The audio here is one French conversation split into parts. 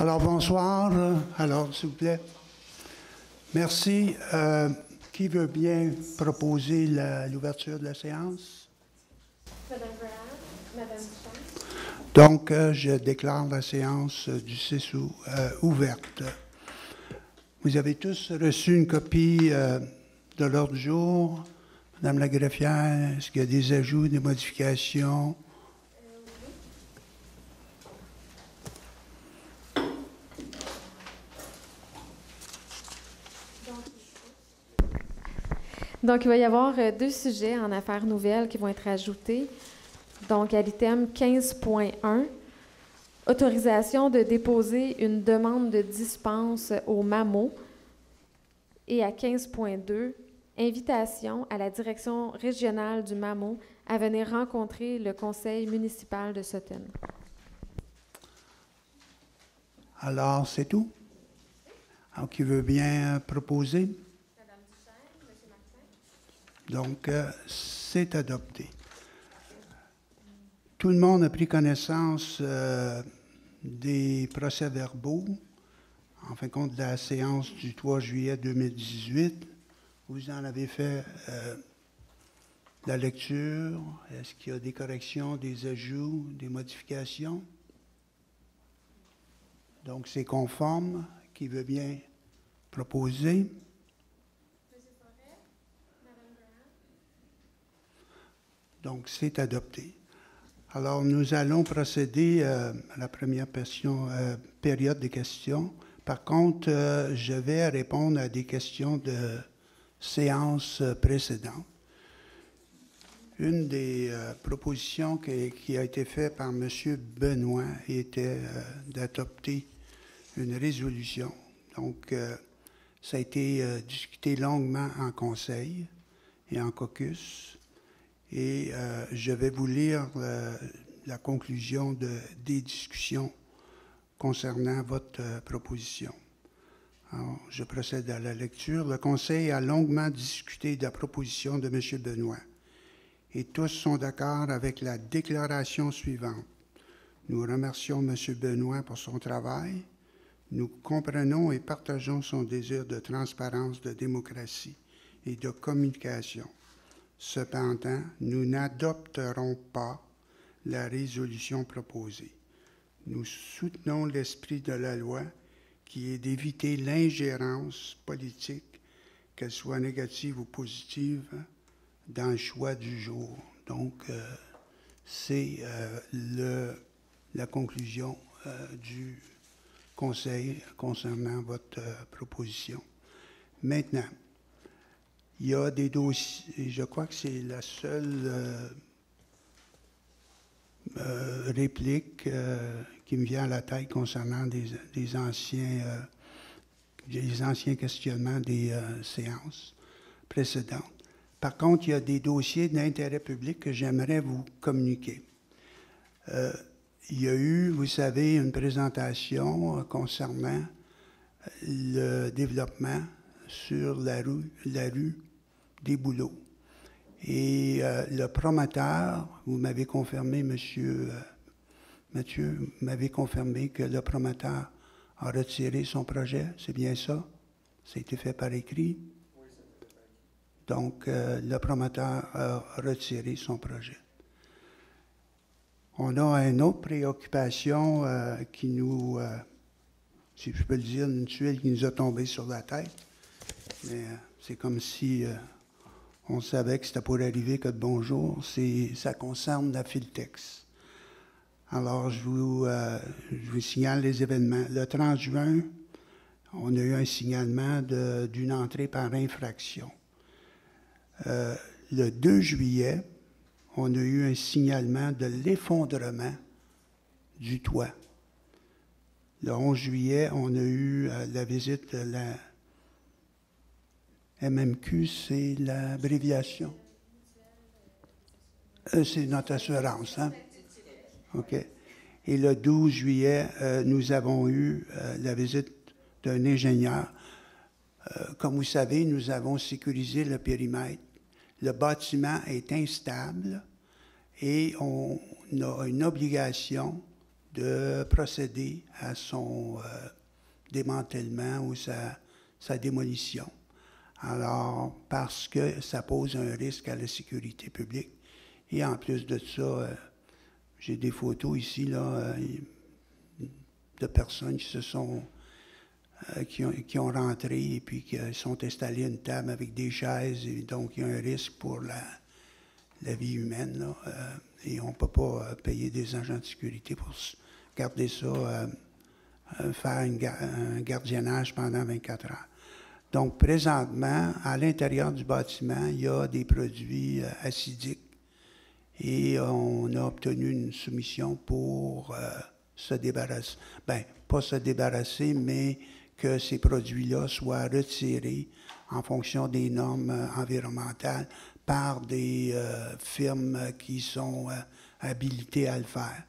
Alors, bonsoir. Alors, s'il vous plaît. Merci. Qui veut bien proposer l'ouverture de la séance? Madame Graham, Madame Duchamp. Donc, je déclare la séance du 6 août ouverte. Vous avez tous reçu une copie de l'ordre du jour. Madame la greffière, est-ce qu'il y a des ajouts, des modifications? Donc, il va y avoir deux sujets en affaires nouvelles qui vont être ajoutés. Donc, à l'item 15.1, autorisation de déposer une demande de dispense au MAMO. Et à 15.2, invitation à la direction régionale du MAMO à venir rencontrer le conseil municipal de Sutton. Alors, c'est tout? Alors, qui veut bien proposer? Madame Duchesne, M. Martin. Donc, c'est adopté. Tout le monde a pris connaissance des procès-verbaux, en fin de compte, de la séance du 3 juillet 2018. Vous en avez fait la lecture. Est-ce qu'il y a des corrections, des ajouts, des modifications? Donc, c'est conforme. Qui veut bien proposer? M. Forêt, Madame Graham. Donc, c'est adopté. Alors, nous allons procéder à la première période des questions. Par contre, je vais répondre à des questions de séances précédentes. Une des propositions qui a été faite par M. Benoît était d'adopter une résolution. Donc, ça a été discuté longuement en conseil et en caucus. Et je vais vous lire la conclusion des discussions concernant votre proposition. Alors, je procède à la lecture. Le Conseil a longuement discuté de la proposition de M. Benoît et tous sont d'accord avec la déclaration suivante. Nous remercions M. Benoît pour son travail. Nous comprenons et partageons son désir de transparence, de démocratie et de communication. Cependant, nous n'adopterons pas la résolution proposée. Nous soutenons l'esprit de la loi qui est d'éviter l'ingérence politique, qu'elle soit négative ou positive, dans le choix du jour. Donc, c'est la conclusion du Conseil concernant votre proposition. Maintenant, il y a des dossiers, je crois que c'est la seule réplique qui me vient à la tête concernant des anciens questionnements des séances précédentes. Par contre, il y a des dossiers d'intérêt public que j'aimerais vous communiquer. Il y a eu, vous savez, une présentation concernant le développement sur la rue des Bouleaux. Et le promoteur, vous m'avez confirmé, Monsieur Mathieu, m'avez confirmé que le promoteur a retiré son projet, c'est bien ça? Ça a été fait par écrit? Oui, ça a été fait par écrit. Donc, le promoteur a retiré son projet. On a une autre préoccupation qui nous, si je peux le dire, une tuile qui nous a tombé sur la tête. Mais c'est comme si on savait que c'était pour arriver que de bonjour. Ça concerne la Filtex. Alors, je vous signale les événements. Le 30 juin, on a eu un signalement d'une entrée par infraction. Le 2 juillet, on a eu un signalement de l'effondrement du toit. Le 11 juillet, on a eu la visite de la MMQ, c'est l'abréviation. C'est notre assurance, hein? OK. Et le 12 juillet, nous avons eu la visite d'un ingénieur. Comme vous savez, nous avons sécurisé le périmètre. Le bâtiment est instable et on a une obligation de procéder à son démantèlement ou sa démolition. Alors, parce que ça pose un risque à la sécurité publique. Et en plus de ça, j'ai des photos ici là, de personnes qui se sont qui ont rentré et puis qui sont installés à une table avec des chaises. Et donc, il y a un risque pour la vie humaine. Là, et on ne peut pas payer des agents de sécurité pour garder ça, faire un gardiennage pendant 24 heures. Donc, présentement, à l'intérieur du bâtiment, il y a des produits acidiques et on a obtenu une soumission pour se débarrasser. Bien, pas se débarrasser, mais que ces produits-là soient retirés en fonction des normes environnementales par des firmes qui sont habilitées à le faire.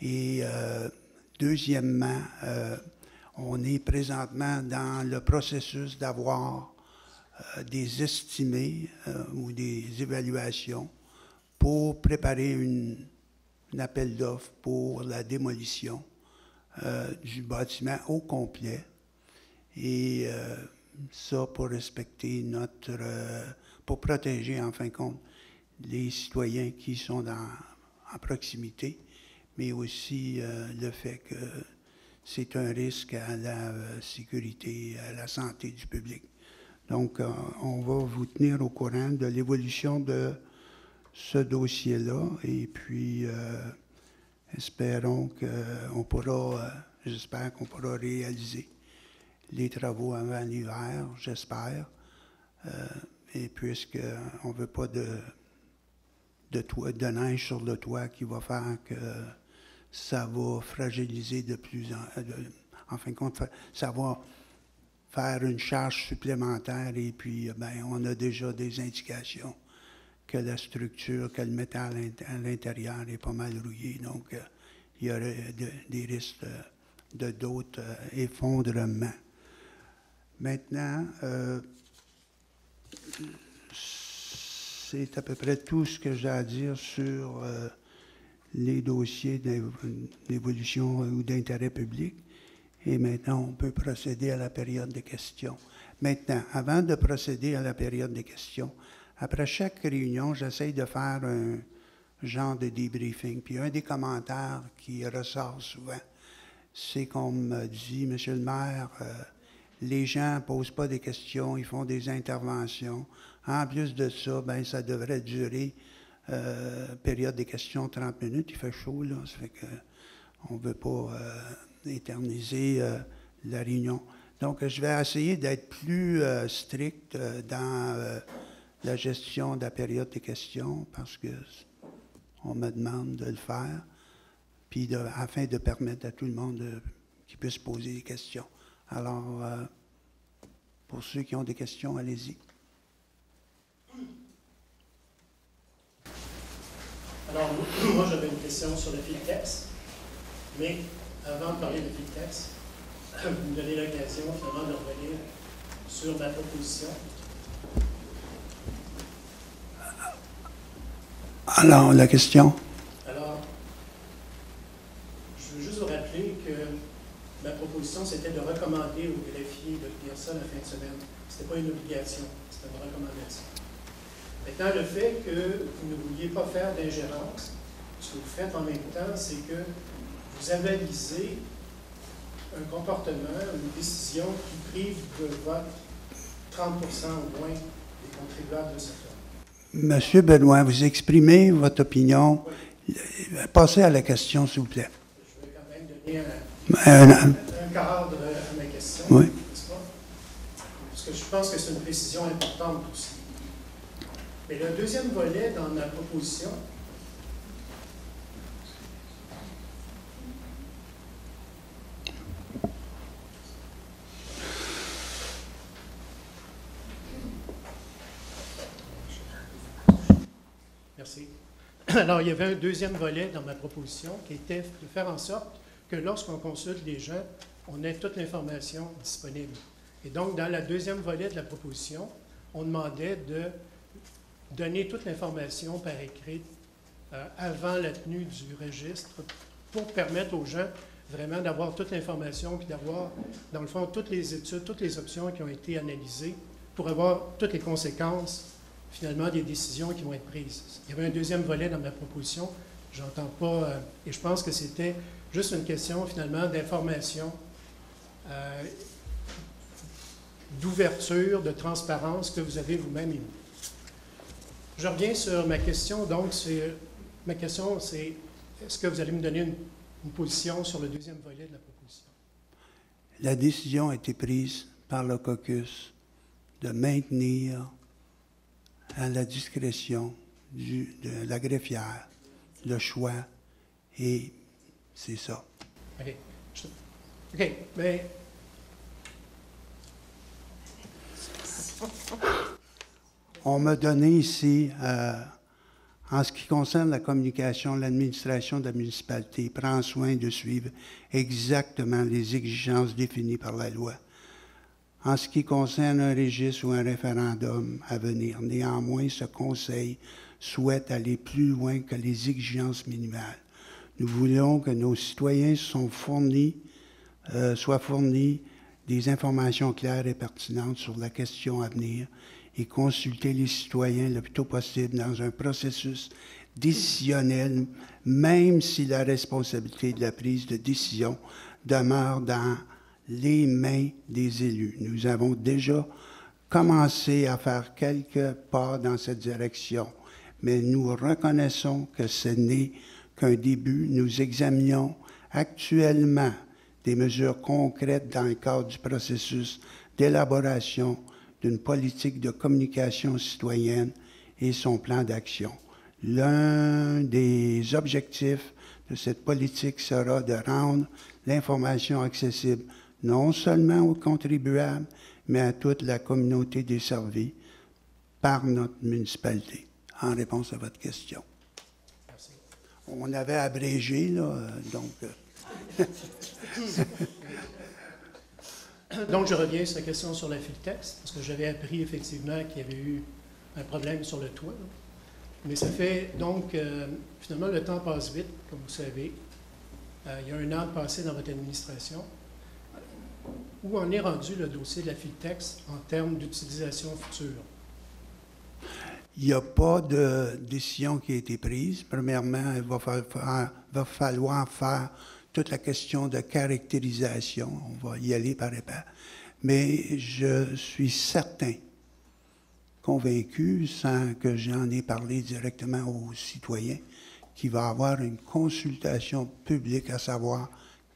Et deuxièmement, on est présentement dans le processus d'avoir des estimés ou des évaluations pour préparer un appel d'offres pour la démolition du bâtiment au complet. Et ça pour respecter pour protéger en fin de compte les citoyens qui sont en proximité, mais aussi le fait que c'est un risque à la sécurité, à la santé du public. Donc, on va vous tenir au courant de l'évolution de ce dossier-là et puis espérons qu'on pourra, j'espère qu'on pourra réaliser les travaux avant l'hiver, j'espère, et puisqu'on ne veut pas de neige sur le toit qui va faire que ça va fragiliser en fin de compte, ça va faire une charge supplémentaire et puis ben, on a déjà des indications que la structure, que le métal à l'intérieur est pas mal rouillé. Donc, il y aurait des risques de d'autres effondrements. Maintenant, c'est à peu près tout ce que j'ai à dire sur les dossiers d'évolution ou d'intérêt public. Et maintenant, on peut procéder à la période de questions. Maintenant, avant de procéder à la période de questions, après chaque réunion, j'essaye de faire un genre de débriefing. Puis un des commentaires qui ressort souvent, c'est qu'on me dit, Monsieur le maire, les gens ne posent pas des questions, ils font des interventions. En plus de ça, ben, ça devrait durer période de questions 30 minutes. Il fait chaud, là. Ça fait qu'on ne veut pas éterniser la réunion. Donc, je vais essayer d'être plus strict dans la gestion de la période des questions parce qu'on me demande de le faire, puis afin de permettre à tout le monde qui puisse poser des questions. Alors, pour ceux qui ont des questions, allez-y. Alors, moi, j'avais une question sur le FILTEX, mais avant de parler de FILTEX, vous me donnez l'occasion finalement de revenir sur ma proposition. Alors, la question? Alors, je veux juste vous rappeler que ma proposition, c'était de recommander au greffier de lire ça la fin de semaine. Ce n'était pas une obligation, c'était une recommandation. Maintenant, le fait que vous ne vouliez pas faire d'ingérence, ce que vous faites en même temps, c'est que vous avalisez un comportement, une décision qui prive de vote 30% au moins des contribuables de cette loi. Monsieur Benoît, vous exprimez votre opinion. Oui. Passez à la question, s'il vous plaît. Je vais quand même donner un cadre à ma question, oui. N'est-ce pas? Parce que je pense que c'est une précision importante aussi. Mais le deuxième volet dans ma proposition, merci. Alors, il y avait un deuxième volet dans ma proposition qui était de faire en sorte que lorsqu'on consulte les gens, on ait toute l'information disponible. Et donc, dans le deuxième volet de la proposition, on demandait de donner toute l'information par écrit avant la tenue du registre pour permettre aux gens vraiment d'avoir toute l'information, puis d'avoir, dans le fond, toutes les études, toutes les options qui ont été analysées pour avoir toutes les conséquences, finalement, des décisions qui vont être prises. Il y avait un deuxième volet dans ma proposition, j'entends pas, et je pense que c'était juste une question, finalement, d'information, d'ouverture, de transparence que vous avez vous-même émis. Je reviens sur ma question, donc, ma question, c'est est-ce que vous allez me donner une position sur le deuxième volet de la proposition? La décision a été prise par le caucus de maintenir à la discrétion de la greffière le choix, et c'est ça. OK. OK, mais... On m'a donné ici, en ce qui concerne la communication, l'administration de la municipalité prend soin de suivre exactement les exigences définies par la loi. En ce qui concerne un registre ou un référendum à venir, néanmoins, ce conseil souhaite aller plus loin que les exigences minimales. Nous voulons que nos citoyens soient fournis des informations claires et pertinentes sur la question à venir et consulter les citoyens le plus tôt possible dans un processus décisionnel, même si la responsabilité de la prise de décision demeure dans les mains des élus. Nous avons déjà commencé à faire quelques pas dans cette direction, mais nous reconnaissons que ce n'est qu'un début. Nous examinons actuellement des mesures concrètes dans le cadre du processus d'élaboration d'une politique de communication citoyenne et son plan d'action. L'un des objectifs de cette politique sera de rendre l'information accessible non seulement aux contribuables, mais à toute la communauté desservie par notre municipalité, en réponse à votre question. Merci. On avait abrégé, là, donc... Donc, je reviens sur la question sur la Filtex, parce que j'avais appris effectivement qu'il y avait eu un problème sur le toit. Là. Mais ça fait donc, finalement, le temps passe vite, comme vous savez. Il y a un an passé dans votre administration. Où en est rendu le dossier de la Filtex en termes d'utilisation future? Il n'y a pas de décision qui a été prise. Premièrement, il va falloir faire toute la question de caractérisation. On va y aller par étapes. Mais je suis certain, convaincu, sans que j'en ai parlé directement aux citoyens, qu'il va y avoir une consultation publique à savoir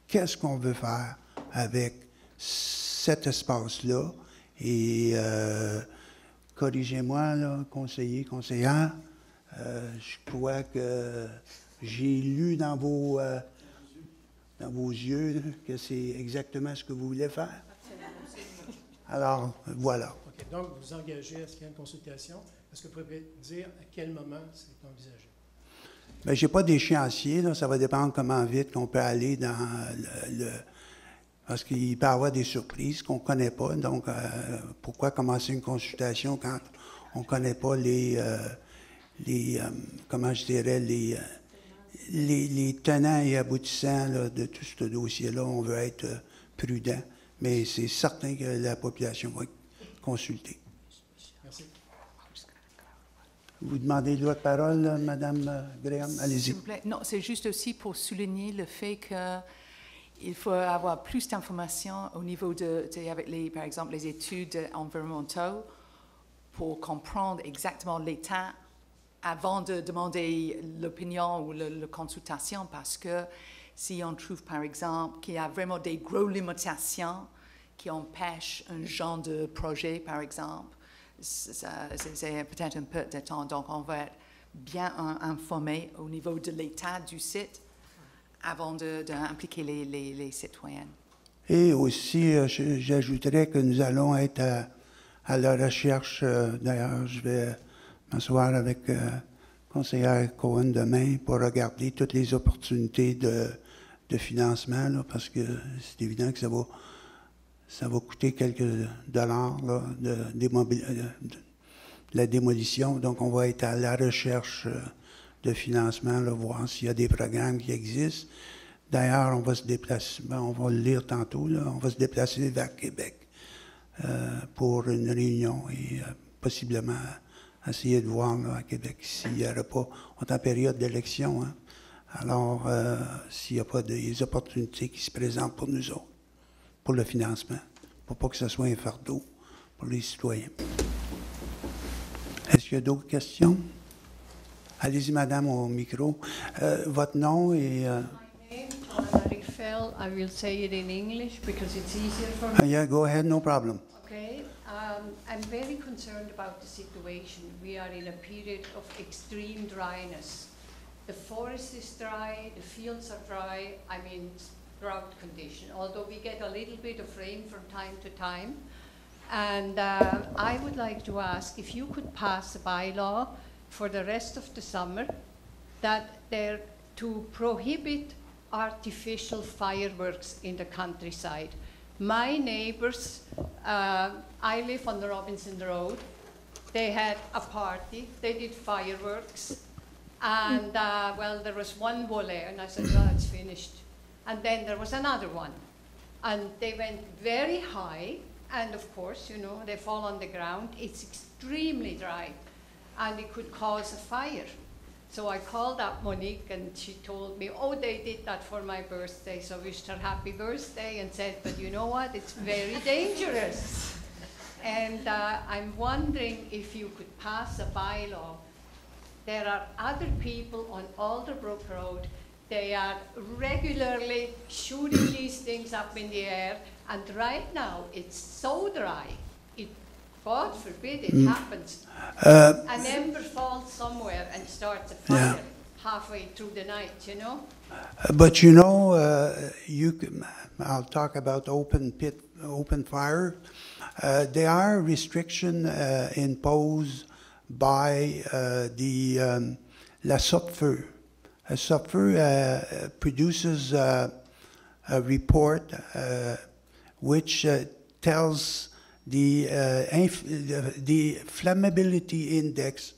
qu'est-ce qu'on veut faire avec cet espace-là. Et corrigez-moi, là, conseiller, conseillère, je crois que j'ai lu dans vos yeux là, que c'est exactement ce que vous voulez faire. Alors, voilà. OK. Donc, vous engagez à ce qu'il y ait une consultation. Est-ce que vous pouvez dire à quel moment c'est envisagé? Bien, je n'ai pas d'échéancier, là. Ça va dépendre comment vite qu'on peut aller dans parce qu'il peut y avoir des surprises qu'on ne connaît pas. Donc, pourquoi commencer une consultation quand on ne connaît pas comment je dirais, les tenants et aboutissants là, de tout ce dossier-là? On veut être prudent, mais c'est certain que la population va être consultée. Merci. Vous demandez le droit de parole, là, Mme Graham? Allez-y. S'il vous plaît. Non, c'est juste aussi pour souligner le fait qu'il faut avoir plus d'informations au niveau avec par exemple, les études environnementales pour comprendre exactement l'état avant de demander l'opinion ou la consultation, parce que si on trouve, par exemple, qu'il y a vraiment des grosses limitations qui empêchent un genre de projet, par exemple, c'est peut-être un peu de temps. Donc, on va être bien informé au niveau de l'état du site avant d'impliquer les citoyens. Et aussi, j'ajouterais que nous allons être à la recherche. D'ailleurs, je vais m'asseoir avec conseillère Cohen demain pour regarder toutes les opportunités de financement, là, parce que c'est évident que ça va coûter quelques dollars là, de la démolition. Donc, on va être à la recherche de financement, là, voir s'il y a des programmes qui existent. D'ailleurs, on va se déplacer, on va le lire tantôt, là, on va se déplacer vers Québec pour une réunion et possiblement essayer de voir là, à Québec s'il n'y aurait pas, on est en période d'élection, hein. Alors s'il n'y a pas des opportunités qui se présentent pour nous autres, pour le financement, pour pas que ce soit un fardeau pour les citoyens. Est-ce qu'il y a d'autres questions? Allez-y, madame, au micro. Votre nom et... I will say it in English because it's easier for me. Yeah, go ahead, no problem. Okay, I'm very concerned about the situation. We are in a period of extreme dryness. The forest is dry, the fields are dry, I mean drought condition, although we get a little bit of rain from time to time. And I would like to ask if you could pass a bylaw for the rest of the summer that they're to prohibit artificial fireworks in the countryside. My neighbors, I live on the Robinson Road, they had a party, they did fireworks, and well, there was one volley, and I said, well, it's finished. And then there was another one, and they went very high, and of course, you know, they fall on the ground. It's extremely dry, and it could cause a fire. So I called up Monique, and she told me, oh, they did that for my birthday, so I wished her happy birthday, and said, but you know what, it's very dangerous. And I'm wondering if you could pass a bylaw. There are other people on Alderbrook Road, they are regularly shooting these things up in the air, and right now it's so dry, God forbid it happens. An ember falls somewhere and starts a fire halfway through the night, you know? But you know, I'll talk about open fire. There are restrictions imposed by la Sopfeu. Sopfeu produces a report which tells the flammability index,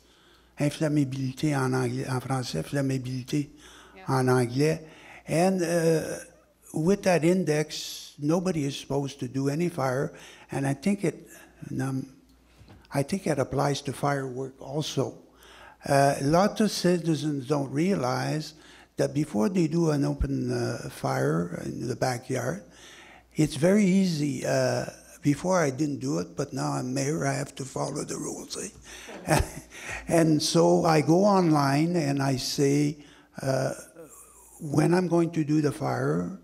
inflammabilité en anglais, en français, flammabilité en anglais, and with that index, nobody is supposed to do any fire, and I think it applies to firework also. A lot of citizens don't realize that before they do an open fire in the backyard, it's very easy. Before I didn't do it, but now I'm mayor, I have to follow the rules. Eh? And so I go online and I say, when I'm going to do the fire,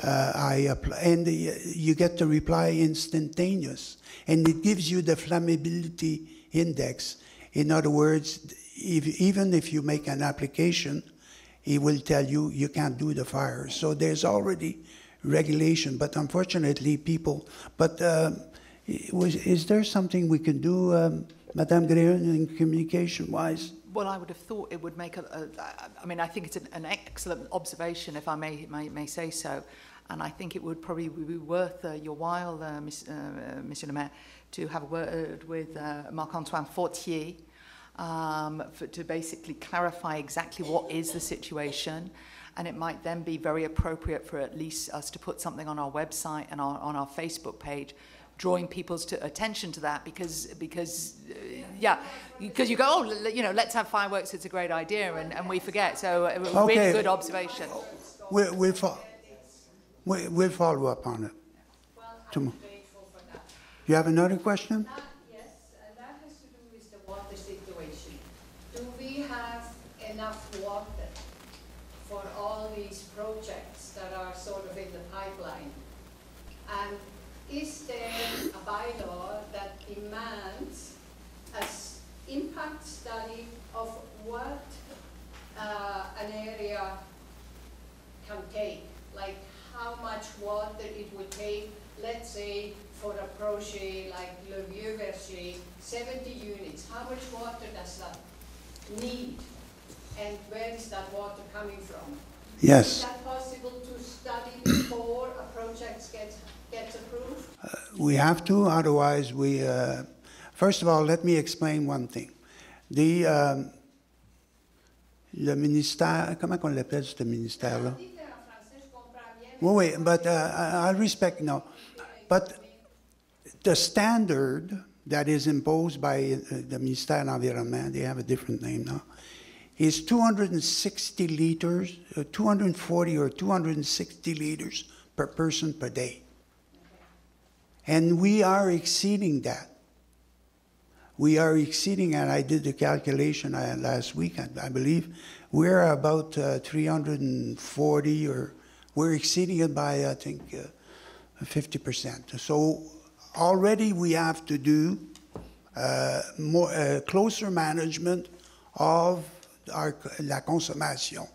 I apply, and you get the reply instantaneous. And it gives you the flammability index. In other words, even if you make an application, it will tell you you can't do the fire. So there's already regulation, but unfortunately people, but is there something we can do, Madame Graham, in communication-wise? Well, I would have thought it would make I mean, I think it's an excellent observation, if I may say so, and I think it would probably be worth your while, Monsieur le Maire, to have a word with Marc-Antoine Fortier to basically clarify exactly what is the situation. And it might then be very appropriate for at least us to put something on our website and on our Facebook page, drawing people's attention to that because you go, oh, you know, let's have fireworks, it's a great idea, and we forget. So really good observation. We'll follow up on it. Well, I'm grateful for that. You have another question? Yes, and that has to do with the water situation. Do we have enough water for all these projects that are sort of in the pipeline? And is there a bylaw that demands an impact study of what an area can take? Like how much water it would take, let's say, for a project like Le Vieux Verger, 70 units. How much water does that need? And where is that water coming from? Yes. Is that possible to study before a project gets approved? We have to, otherwise we... first of all, let me explain one thing. Le ministère, comment on l'appelle ce ministère-là? Wait, but I respect, no. But the standard that is imposed by the Ministère de l'Environnement, they have a different name now, is 260 liters, 240 or 260 liters per person per day. And we are exceeding that. We are exceeding, and I did the calculation last week, I believe, we're about 340, or we're exceeding it by, I think, 50%. So already we have to do closer management of la consommation.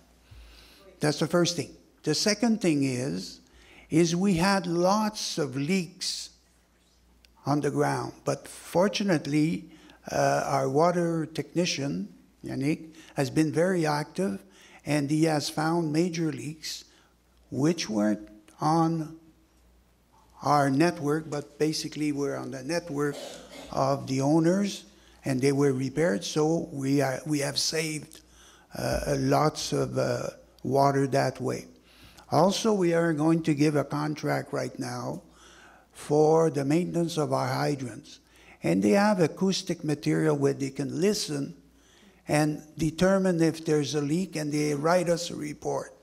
That's the first thing. The second thing is we had lots of leaks on the ground, but fortunately, our water technician, Yannick, has been very active, and he has found major leaks which weren't on our network, but basically were on the network of the owners, and they were repaired, so we have saved lots of water that way. Also, we are going to give a contract right now for the maintenance of our hydrants. And they have acoustic material where they can listen and determine if there's a leak, and they write us a report.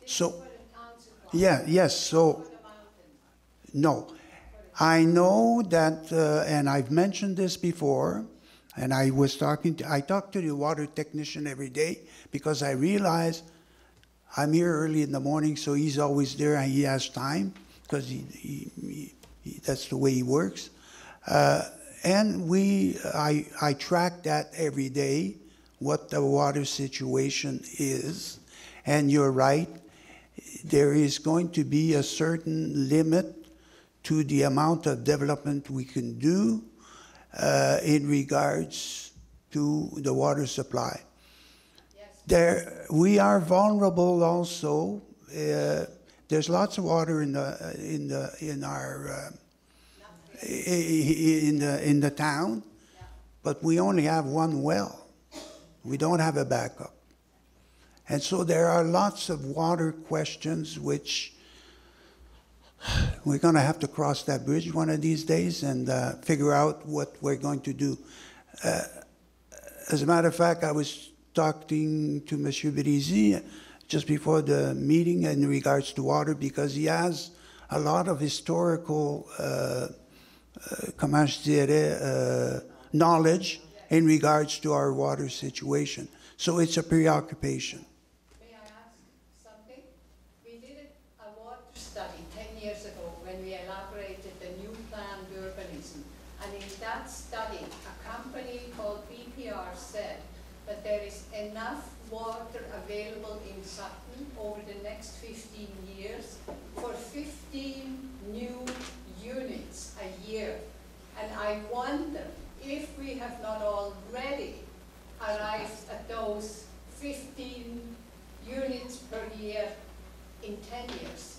So, yeah, yes, so, no. I know that, and I've mentioned this before, and I talk to the water technician every day, because I realize I'm here early in the morning, so he's always there and he has time, because that's the way he works. And I track that every day, what the water situation is. And you're right, there is going to be a certain limit to the amount of development we can do in regards to the water supply. Yes. We are vulnerable also. There's lots of water in the town, but we only have one well. We don't have a backup. And so there are lots of water questions which we're going to have to cross that bridge one of these days and figure out what we're going to do. As a matter of fact, I was talking to Monsieur Brézy just before the meeting in regards to water, because he has a lot of historical comment je dirais, knowledge in regards to our water situation. So it's a preoccupation. May I ask something? We did a water study 10 years ago when we elaborated the new planned urbanism. And in that study, a company called BPR said that there is enough water available in Sutton over the next 15 years for 15 new units a year. And I wonder if we have not already arrived at those 15 units per year in 10 years.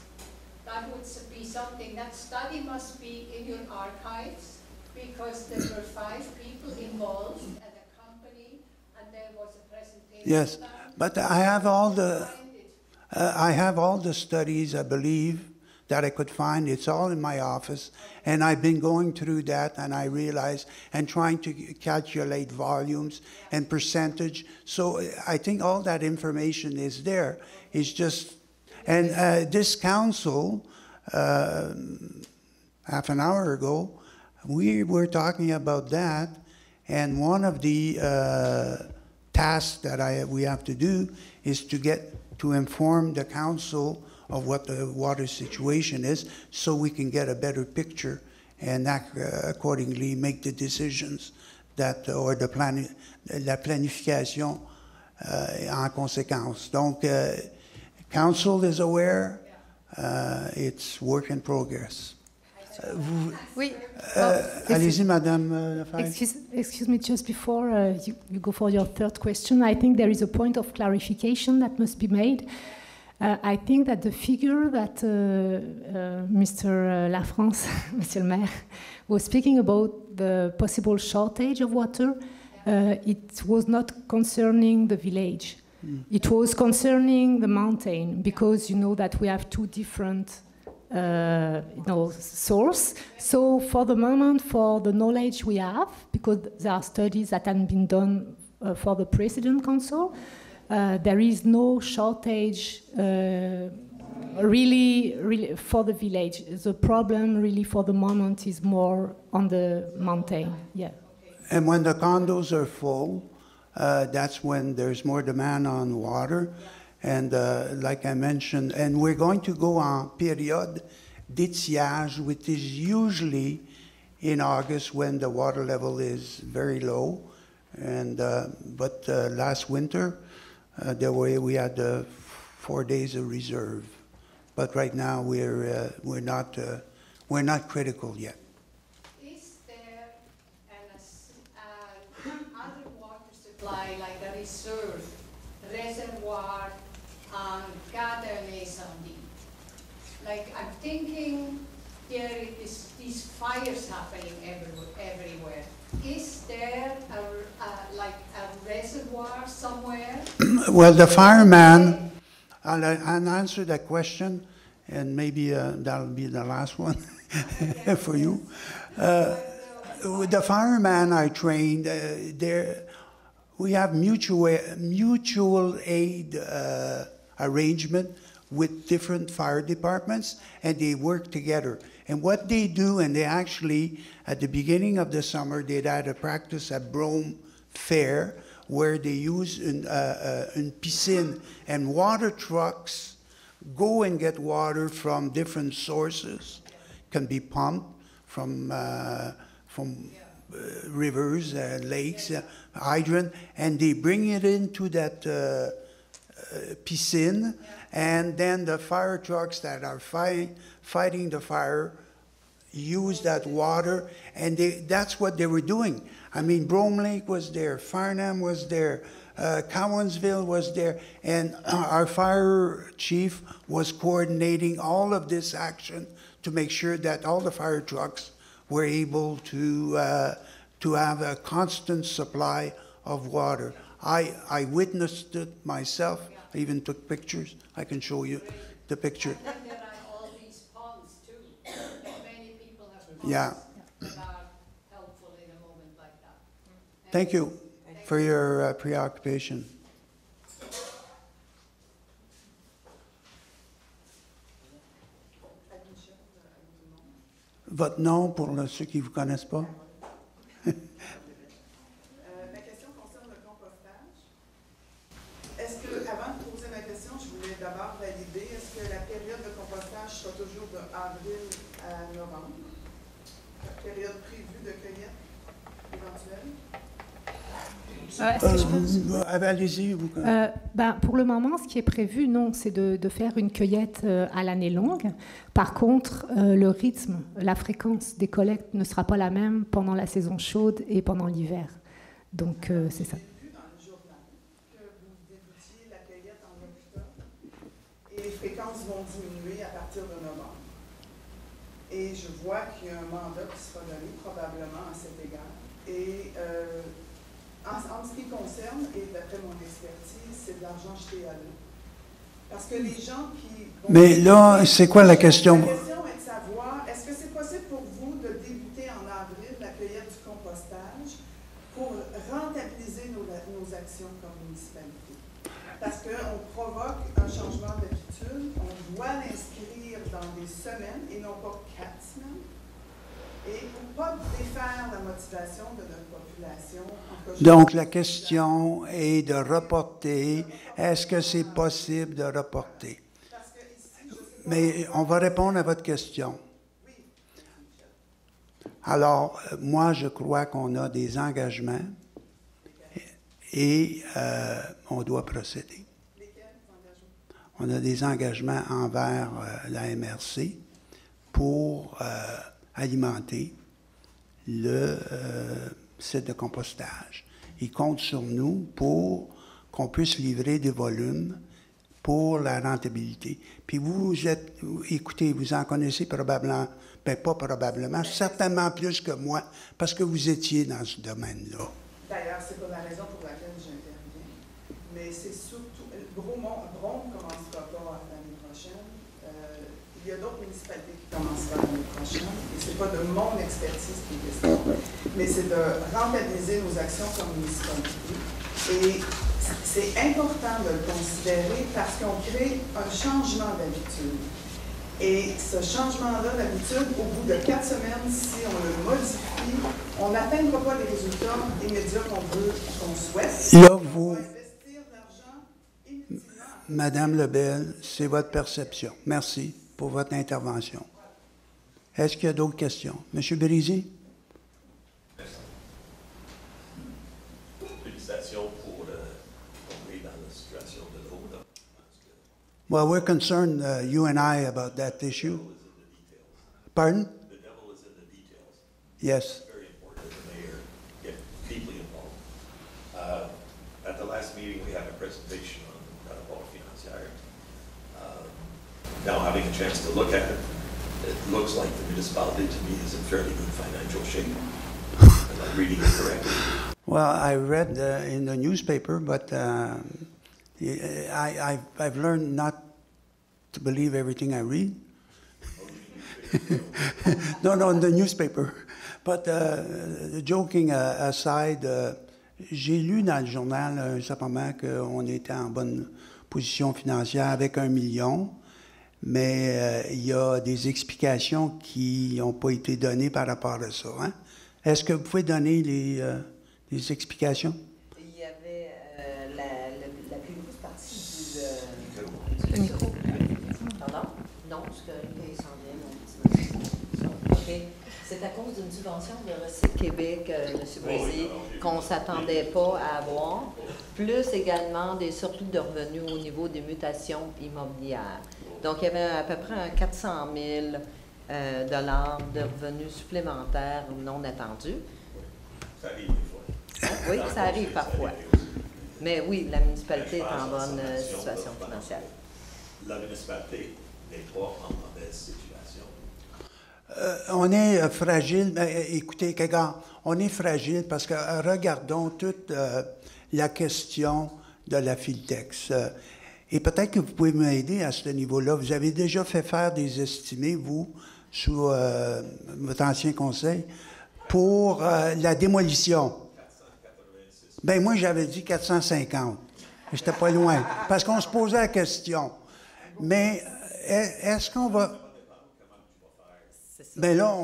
That would be something, that study must be in your archives, because there were 5 people involved and a company, and there was a presentation. Yes, but I have all the studies, I believe, that I could find. It's all in my office, and I've been going through that, and I realize, and trying to calculate volumes and percentage. So I think all that information is there. It's just, and this council, half an hour ago, we were talking about that, and one of the tasks that we have to do is to inform the council of what the water situation is, so we can get a better picture and accordingly make the decisions that, or la planification en conséquence. Donc, council is aware, it's work in progress. Oui. Allez-y, Madame Lefebvre. Excuse me, just before you go for your third question, I think there is a point of clarification that must be made. I think that the figure that Mr. Lafrance, Monsieur le Maire, was speaking about, the possible shortage of water, it was not concerning the village. It was concerning the mountain, because you know that we have two different source. So for the moment, for the knowledge we have, because there are studies that have been done for the President Council, there is no shortage really for the village. The problem really for the moment is more on the mountain, yeah. And when the condos are full, that's when there's more demand on water. And like I mentioned, and we're going to go en période d'étiage, which is usually in August when the water level is very low. And but last winter, we had 4 days of reserve. But right now we're not critical yet. Is there other water supply like a reserve, reservoir, and Gardner-Mason-Deep? Like I'm thinking there is these fires happening everywhere. Is there like a reservoir somewhere? Well, the fireman, I'll answer that question, and maybe that'll be the last one for you. The fireman I trained, we have mutual aid arrangement with different fire departments, and they work together. And what they do, and they actually, at the beginning of the summer, they had a practice at Brome Fair, where they use une piscine, and water trucks go and get water from different sources. Can be pumped from rivers, lakes, hydrant, and they bring it into that piscine, and then the fire trucks that are fighting the fire use that water, and that's what they were doing. I mean, Brome Lake was there, Farnham was there, Cowansville was there, and our fire chief was coordinating all of this action to make sure that all the fire trucks were able to have a constant supply of water. I witnessed it myself. I even took pictures. I can show you the picture. There are all these ponds too. Many people have ponds Yeah. that are helpful in a moment like that. Thank you for your preoccupation. Votre nom pour ceux qui ne vous connaissent pas? Ma question concerne le compostage. Est-ce que, avant de poser ma question, je voulais d'abord valider, est-ce que la période de compostage sera toujours de avril à novembre? La période prévue de cueillette éventuelle? Allez-y. Pour le moment, ce qui est prévu, non, c'est de faire une cueillette à l'année longue. Par contre, le rythme, la fréquence des collectes ne sera pas la même pendant la saison chaude et pendant l'hiver. Donc, c'est ça. J'ai vu dans le journal que vous débutiez la cueillette en octobre et les fréquences vont diminuer à partir de novembre. Et je vois qu'il y a un mandat qui sera donné probablement à cet égard. Et en ce qui concerne, et d'après mon expertise, c'est de l'argent jeté à l'eau. Parce que les gens qui... Mais là, c'est quoi la question? La question est de savoir, est-ce que c'est possible pour vous de débuter en avril la cueillette du compostage pour rentabiliser nos actions comme municipalité? Parce qu'on provoque un changement d'habitude, on doit l'inscrire dans des semaines et non pas 4 semaines. Et pour ne pas défaire la motivation de notre population. Donc, la question est de reporter. Est-ce que c'est possible de reporter? Parce que ici, Mais on va répondre à votre question. Alors, moi, je crois qu'on a des engagements et on doit procéder. On a des engagements envers la MRC pour alimenter le site de compostage. Ils comptent sur nous pour qu'on puisse livrer des volumes pour la rentabilité. Puis écoutez, vous en connaissez probablement, pas probablement, certainement plus que moi, parce que vous étiez dans ce domaine-là. D'ailleurs, c'est pas la raison pour laquelle j'interviens. mais c'est surtout, Bromont ne commencera pas l'année prochaine. Il y a d'autres municipalités qui commenceront l'année prochaine, et ce n'est pas de mon expertise qui est question, mais c'est de rentabiliser nos actions comme municipalité. Et c'est important de le considérer parce qu'on crée un changement d'habitude. Et ce changement-là d'habitude, au bout de 4 semaines, si on le modifie, on n'atteindra pas les résultats immédiats qu'on souhaite. Là, on vous, va investir de l'argent inutilement. Madame Lebel, c'est votre perception. Merci pour votre intervention. Est-ce qu'il y a d'autres questions? Monsieur Brisy? Félicitations pour tomber dans la situation de l'eau. Well, we're concerned, you and I, about that issue. Pardon? The devil is in the details. Yes. It's very important that the mayor get deeply involved. At the last meeting, we had a presentation on Banque Financière. Now, having a chance to look at it, it looks like the municipality to me is in fairly good financial shape. Am I reading it correctly? Well, I read in the newspaper, but I've learned not to believe everything I read. No, in the newspaper. But joking aside, j'ai lu dans le journal simplement qu'on était en bonne position financière avec 1 million, mais il y a des explications qui n'ont pas été données par rapport à ça. Hein? Est-ce que vous pouvez donner les explications? Il y avait la plus grosse partie du... micro. Pardon? Non, parce que il s'en vient. OK. C'est à cause d'une subvention de Recycle Québec, M. Brisy, qu'on ne s'attendait pas à avoir, plus également des surplus de revenus au niveau des mutations immobilières. Donc, il y avait à peu près 400 000 dollars de revenus supplémentaires non attendus. Ça arrive des fois. Oui, ça arrive parfois. Mais oui, la municipalité est en bonne situation financière. La municipalité n'est pas en mauvaise situation. On est fragile. Écoutez, regarde, on est fragile parce que regardons toute la question de la Filtex. Et peut-être que vous pouvez m'aider à ce niveau-là. Vous avez déjà fait faire des estimés, vous, sous votre ancien conseil, pour la démolition. Bien, moi, j'avais dit 450. J'étais pas loin. Parce qu'on se posait la question. Mais est-ce qu'on va... Bien là,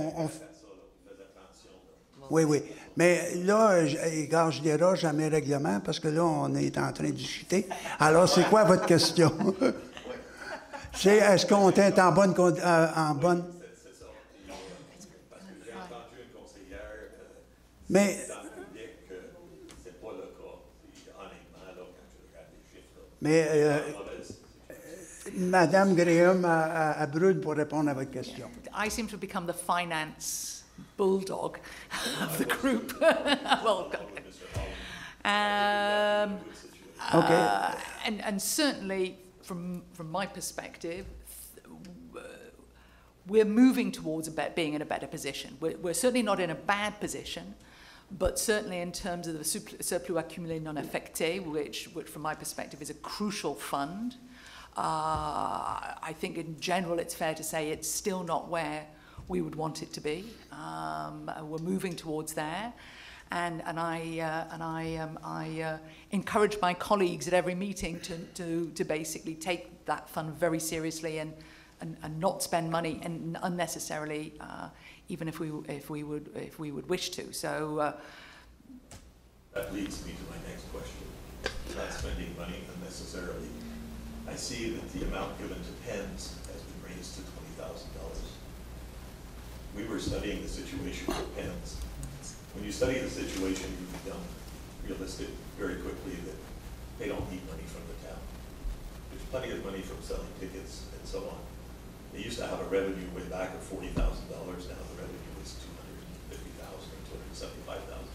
Oui. Mais là, je déroge à mes règlements parce que là, on est en train de discuter. Alors, c'est quoi votre question? C'est est-ce qu'on est en bonne... C'est ça. Parce que j'ai entendu une conseillère Mais... dans le public que c'est pas le cas. Puis, honnêtement, là, quand tu regardes les chiffres, là, Mais Madame Graham a brûle pour répondre à votre question. I seem to become the finance bulldog of the group. Well, Okay. And certainly, from my perspective, we're moving towards being in a better position. We're certainly not in a bad position, but certainly in terms of the surplus accumulé non affecté, which from my perspective is a crucial fund. I think in general it's fair to say it's still not where we would want it to be. We're moving towards there, and I encourage my colleagues at every meeting to basically take that fund very seriously and not spend money unnecessarily, even if we would wish to. So that leads me to my next question. Not spending money unnecessarily. I see that the amount given to PENS has been raised to $20,000. We were studying the situation with PENS. When you study the situation, you become realistic very quickly that they don't need money from the town. There's plenty of money from selling tickets and so on. They used to have a revenue way back of $40,000. Now the revenue is $250,000 or $275,000.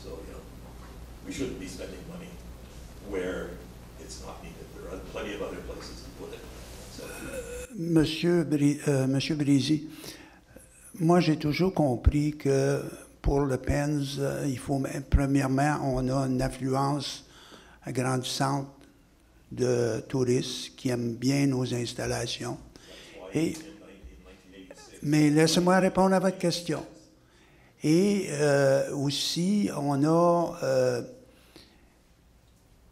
So, we shouldn't be spending money where it's not needed. There are plenty of other places to put it. So, Monsieur Brisy, moi j'ai toujours compris que pour le PENS, il faut premièrement, on a une affluence grandissante de touristes qui aiment bien nos installations. Mais laissez-moi répondre à votre question. Et aussi, on a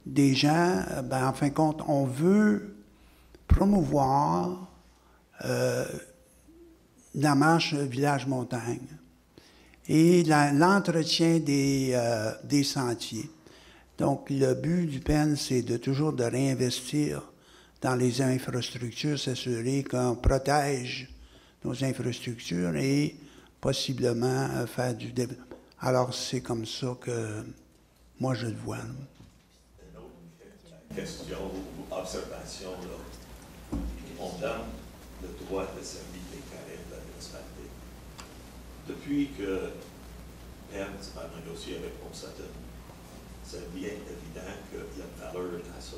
des gens, en fin de compte, on veut promouvoir la marche village-montagne et l'entretien des sentiers. Donc, le but du PEN, c'est toujours de réinvestir dans les infrastructures, s'assurer qu'on protège nos infrastructures et possiblement faire du développement. Alors, c'est comme ça que moi, je le vois. Une autre question ou observation, là. On donne le droit de servir les carrés de la municipalité. Depuis que PENS a négocié avec Ponsatton, c'est bien évident qu'il y a une valeur à ça.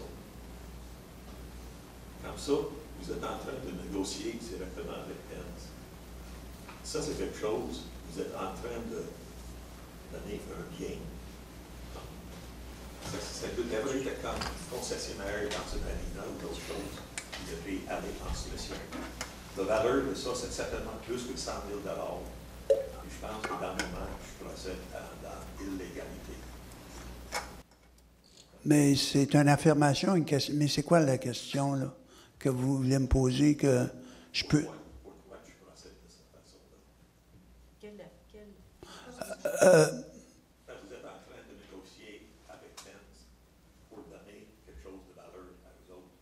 Comme ça, vous êtes en train de négocier directement avec PENS. Ça, c'est quelque chose, vous êtes en train de donner un bien. Ça devrait être comme concessionnaire dans une arena ou d'autres choses qui devrait aller en soumission. La valeur de ça, c'est certainement plus que 100 000 $. Et je pense que dans le moment, je procède dans l'illégalité. Mais c'est une affirmation, une question. Mais c'est quoi la question là, que vous voulez me poser que je peux... Pourquoi tu procèdes de cette façon-là? Vous êtes en train de négocier avec PENS pour donner quelque chose de valeur à eux autres.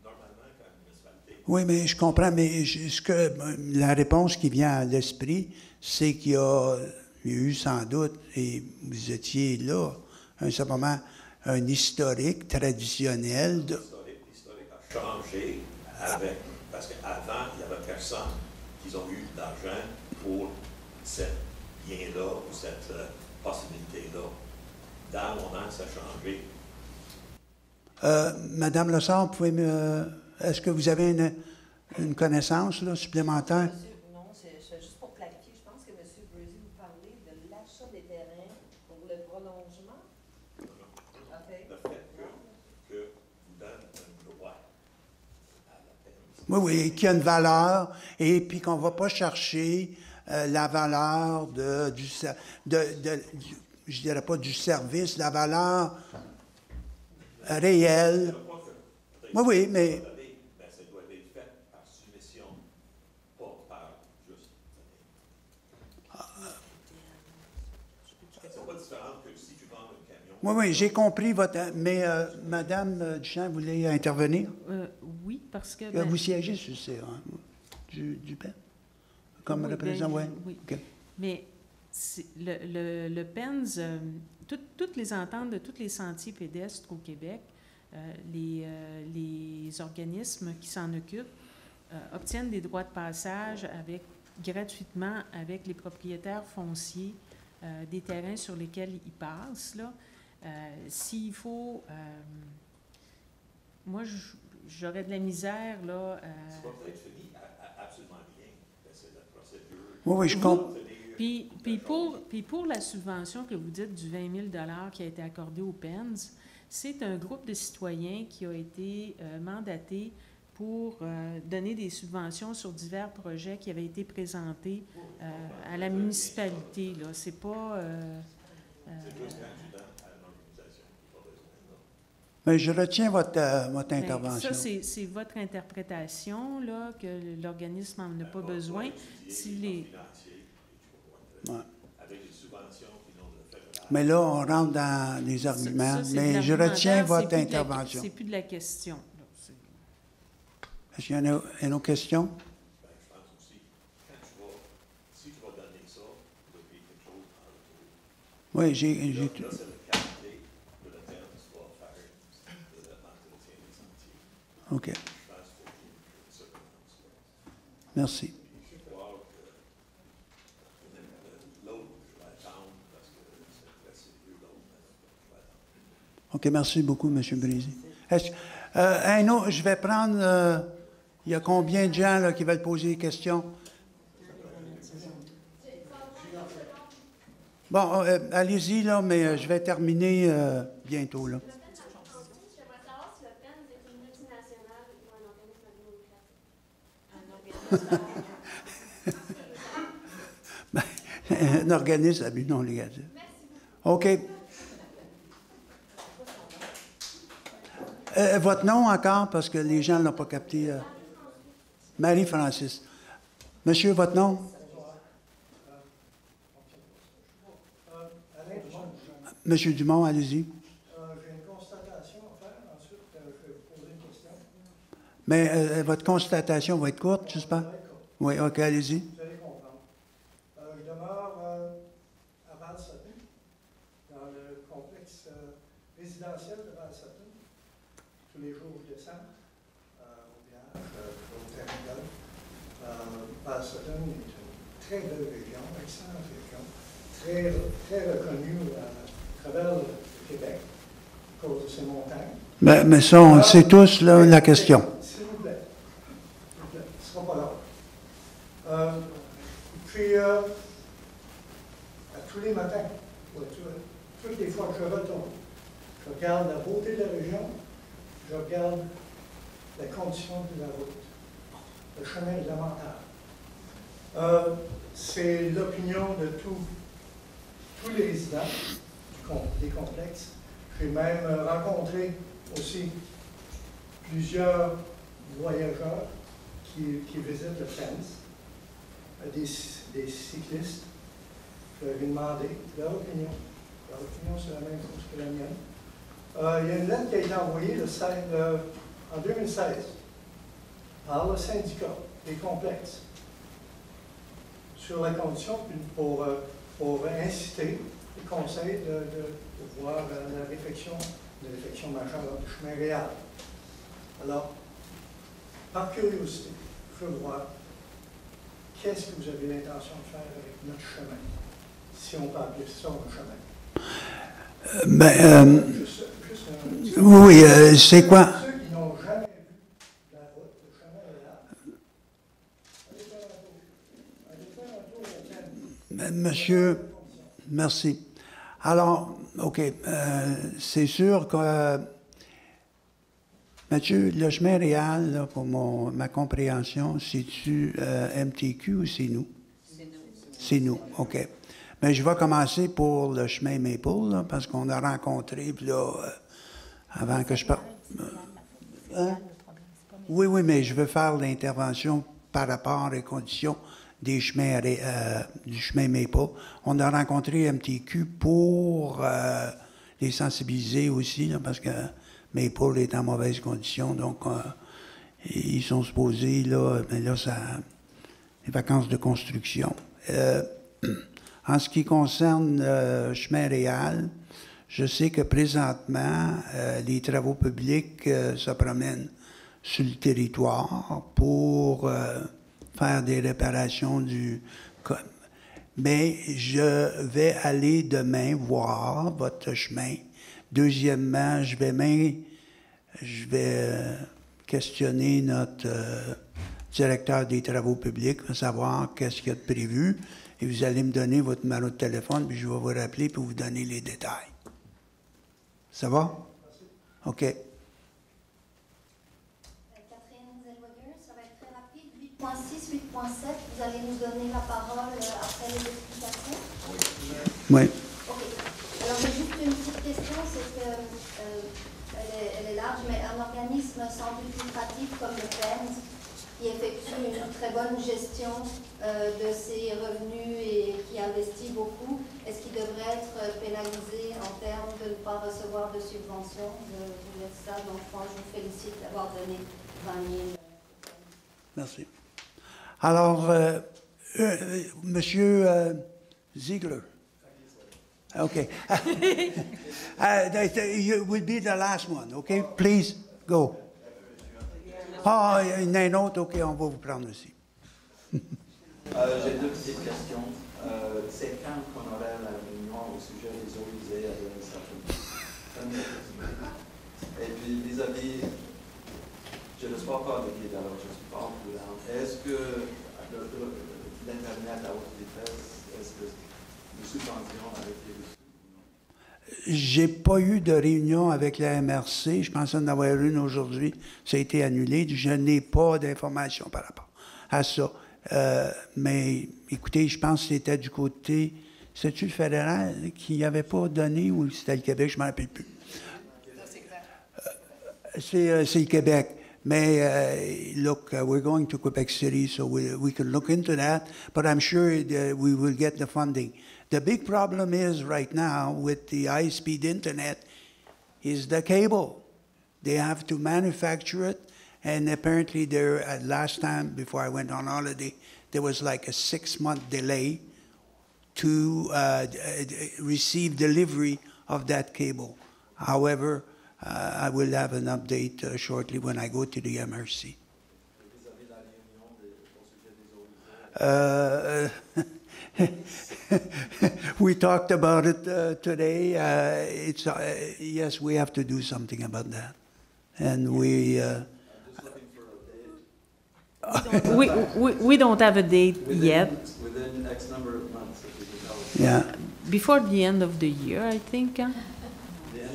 Normalement, quand une municipalité... Oui, mais je comprends, mais la réponse qui vient à l'esprit, c'est qu'il y a eu sans doute, et vous étiez là, à un certain moment, un historique traditionnel. L'historique a changé avec, parce qu'avant, il n'y avait personne qui ont eu d'argent pour ce bien-là ou cette possibilité-là. Dans le moment, ça a changé. Madame Lessard, est-ce que vous avez une connaissance là, supplémentaire? Non, c'est juste pour clarifier. Je pense que M. Brésil vous parlait de l'achat des terrains pour le prolongement. Le fait que vous donne un droit à la PENS. Oui, oui, qui a une valeur, et puis qu'on ne va pas chercher la valeur je dirais pas du service, la valeur réelle. Oui, oui, mais... Ben, ça doit être fait par soumission, pas par juste. C'est pas différent que si tu vends un camion. Oui, oui, j'ai compris votre... Mais Madame Duchamp voulait intervenir? Oui, parce que... Vous siégez sur le CA du PEN? Comme oui, représentant, ben, oui. Oui. Okay. Mais le PENS, toutes les ententes de tous les sentiers pédestres au Québec, les organismes qui s'en occupent obtiennent des droits de passage gratuitement avec les propriétaires fonciers des terrains sur lesquels ils passent. Là. S'il faut... moi, j'aurais de la misère, là... Ça va peut-être finir absolument bien. C'est la procédure. Oui, oui, je comprends. Puis pour la subvention que vous dites du 20 000 $ qui a été accordée au PENS, c'est un groupe de citoyens qui a été mandaté pour donner des subventions sur divers projets qui avaient été présentés à la municipalité. Là. C'est pas... C'est juste quand tu donnes à une organisation qui n'a pas besoin de... Mais je retiens votre intervention. Ça, c'est votre interprétation, là, que l'organisme n'en a pas besoin. Si les... Ouais. Avec les subventions qui n'ont de fait. Mais là, on rentre dans les arguments. Mais je retiens votre intervention. C'est plus de la question. Là, est-ce qu'il y en a une autre question? Ben, je pense aussi, si tu vas donner ça, il doit y avoir quelque chose en retour. Oui, j'ai Là, c'est la qualité que le terme va faire de l'entretien des sentiers. OK. Je pense qu'il faut que ça commence là. Merci. Je crois que l'autre, je vais attendre parce que c'est très sérieux, l'autre, je vais attendre. OK, merci beaucoup, M. Brézy. Un autre, je vais prendre... il y a combien de gens là, qui veulent poser des questions? Bon, allez-y, là, mais je vais terminer bientôt. Là. Ben, un organisme à but non lucratif. OK. Votre nom encore, parce que les gens ne l'ont pas capté. Marie-Francis. Monsieur, votre nom? Monsieur Dumont, allez-y. J'ai une constatation à faire, ensuite je vais vous poser une question. Mais votre constatation va être courte, j'espère? Oui, OK, allez-y. Vous allez comprendre. Je demeure à Val-Sutton, dans le complexe résidentiel de Val-Sutton. Tous les jours, je descends au village, au terrain de golf. Val-Sutton est une très belle région, excellente région, très reconnue à travers le Québec, à cause de ses montagnes. Mais ça, on le sait tous, là, la question. S'il vous plaît, ce ne sera pas long. Puis, à tous les matins, toutes les fois que je retourne, je regarde la beauté de la région, je regarde la condition de la route. Le chemin est lamentable. C'est l'opinion de tous les résidents des complexes. J'ai même rencontré aussi plusieurs voyageurs qui visitent le Fens, des cyclistes. Je leur ai demandé leur opinion. Leur opinion, c'est la même chose que la mienne. Il y a une lettre qui a été envoyée en 2016 par le syndicat des complexes sur la condition pour inciter les conseils de voir la réflexion majeure du chemin réel. Alors, par curiosité, je veux voir qu'est-ce que vous avez l'intention de faire avec notre chemin, si on peut appeler ça un chemin. Oui, c'est quoi? Ceux qui n'ont jamais vu la route, le chemin réel, allez faire un tour au Canada. Monsieur, merci. Alors, OK, c'est sûr que, Mathieu, le chemin réel, là, pour ma compréhension, c'est-tu MTQ ou c'est nous? C'est nous. C'est nous, OK. Mais je vais commencer pour le chemin Maple, là, parce qu'on a rencontré, puis là, avant que je parle... Hein? Oui, mais je veux faire l'intervention par rapport aux conditions des chemins, du chemin Maple. On a rencontré MTQ pour les sensibiliser aussi, là, parce que Maple est en mauvaise condition, donc ils sont supposés, là, mais là, ça, les vacances de construction. En ce qui concerne le chemin réel, je sais que présentement, les travaux publics se promènent sur le territoire pour faire des réparations mais je vais aller demain voir votre chemin. Deuxièmement, je vais questionner notre directeur des travaux publics pour savoir qu'est-ce qu'il y a de prévu. Et vous allez me donner votre numéro de téléphone, puis je vais vous rappeler pour vous donner les détails. Ça va? OK. Catherine Zellweger, ça va être très rapide. 8.6, 8.7, vous allez nous donner la parole après les explications? Oui. OK. Alors, j'ai juste une petite question, c'est que elle est large, mais un organisme sans but lucratif comme le PENS, qui effectue une très bonne gestion de ses revenus et qui investit beaucoup, est-ce qu'il devrait être pénalisé en termes de ne pas recevoir de subventions? Je vous laisse ça, donc je vous félicite d'avoir donné 20 000. Merci. Alors, Monsieur Ziegler. OK. You will be the last one, OK? Please, go. Ah, il y en a une autre, OK, on va vous prendre aussi. J'ai deux petites questions. C'est quand qu'on aurait la réunion au sujet des eaux usées à l'administration? Et puis, vis-à-vis, je ne suis pas encore avec alors je suis pas en courant. Est-ce que l'Internet à haute vitesse, est-ce que nous subventions avec les reçus? J'ai pas eu de réunion avec la MRC. Je pensais en avoir une aujourd'hui. Ça a été annulé. Je n'ai pas d'informations par rapport à ça. Mais écoutez, je pense que c'était du côté... C'est-tu le fédéral qui n'avait pas donné ou c'était le Québec? Je ne m'en rappelle plus. C'est le Québec. Mais look, we're going to Quebec City, so we can look into that. But I'm sure we will get the funding. The big problem is right now with the high-speed internet is the cable. They have to manufacture it, and apparently there, last time before I went on holiday, there was like a 6-month delay to receive delivery of that cable. However, I will have an update shortly when I go to the MRC. We talked about it today. Yes, we have to do something about that. And we don't have a date yet. Within X number of months, if you can tell us. Yeah. Before the end of the year, I think. The end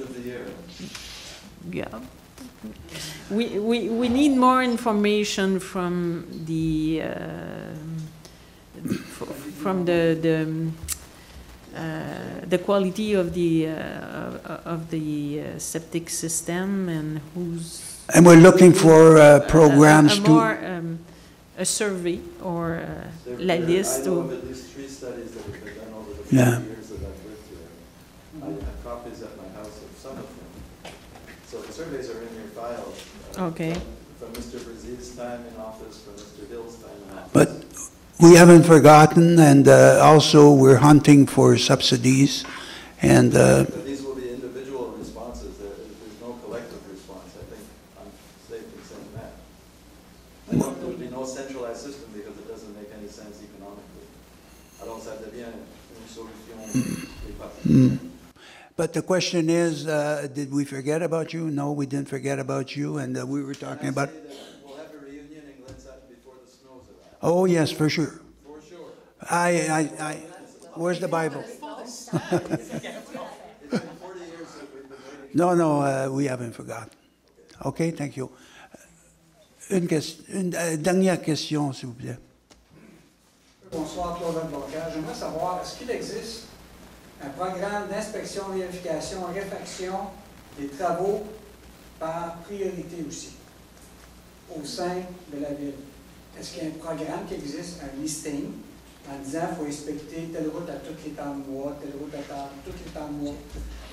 of the year. Yeah. We need more information from the quality of the septic system and who's. And we're looking for programs a survey or la liste. I know of at least 3 studies that have been done over the 40 years that I've lived here. I have copies at my house of some of them. So the surveys are in your files. Okay. From Mr. Brazil's time in office, from Mr. Hill's time in office. But we haven't forgotten, and also we're hunting for subsidies. And these will be individual responses. There's no collective response. I think I'm safe in saying that. There will be no centralized system because it doesn't make any sense economically. Alors ça devient une solution tripartite. But the question is, did we forget about you? No, we didn't forget about you, and we were talking about... We'll have a reunion in Glen Sutton before the snows arrive. Oh, yes, for sure. For sure. Where's the Bible? It's been 40 years that we've been waiting. No, we haven't forgotten. Okay, thank you. Une dernière question, s'il vous plaît. Bonsoir, Claude Blanquer. J'aimerais savoir, est-ce qu'il existe un programme d'inspection, vérification, réfaction des travaux par priorité aussi, au sein de la ville? Est-ce qu'il y a un programme qui existe, un listing, en disant qu'il faut inspecter telle route à tous les temps de mois, telle route à tous les temps de mois,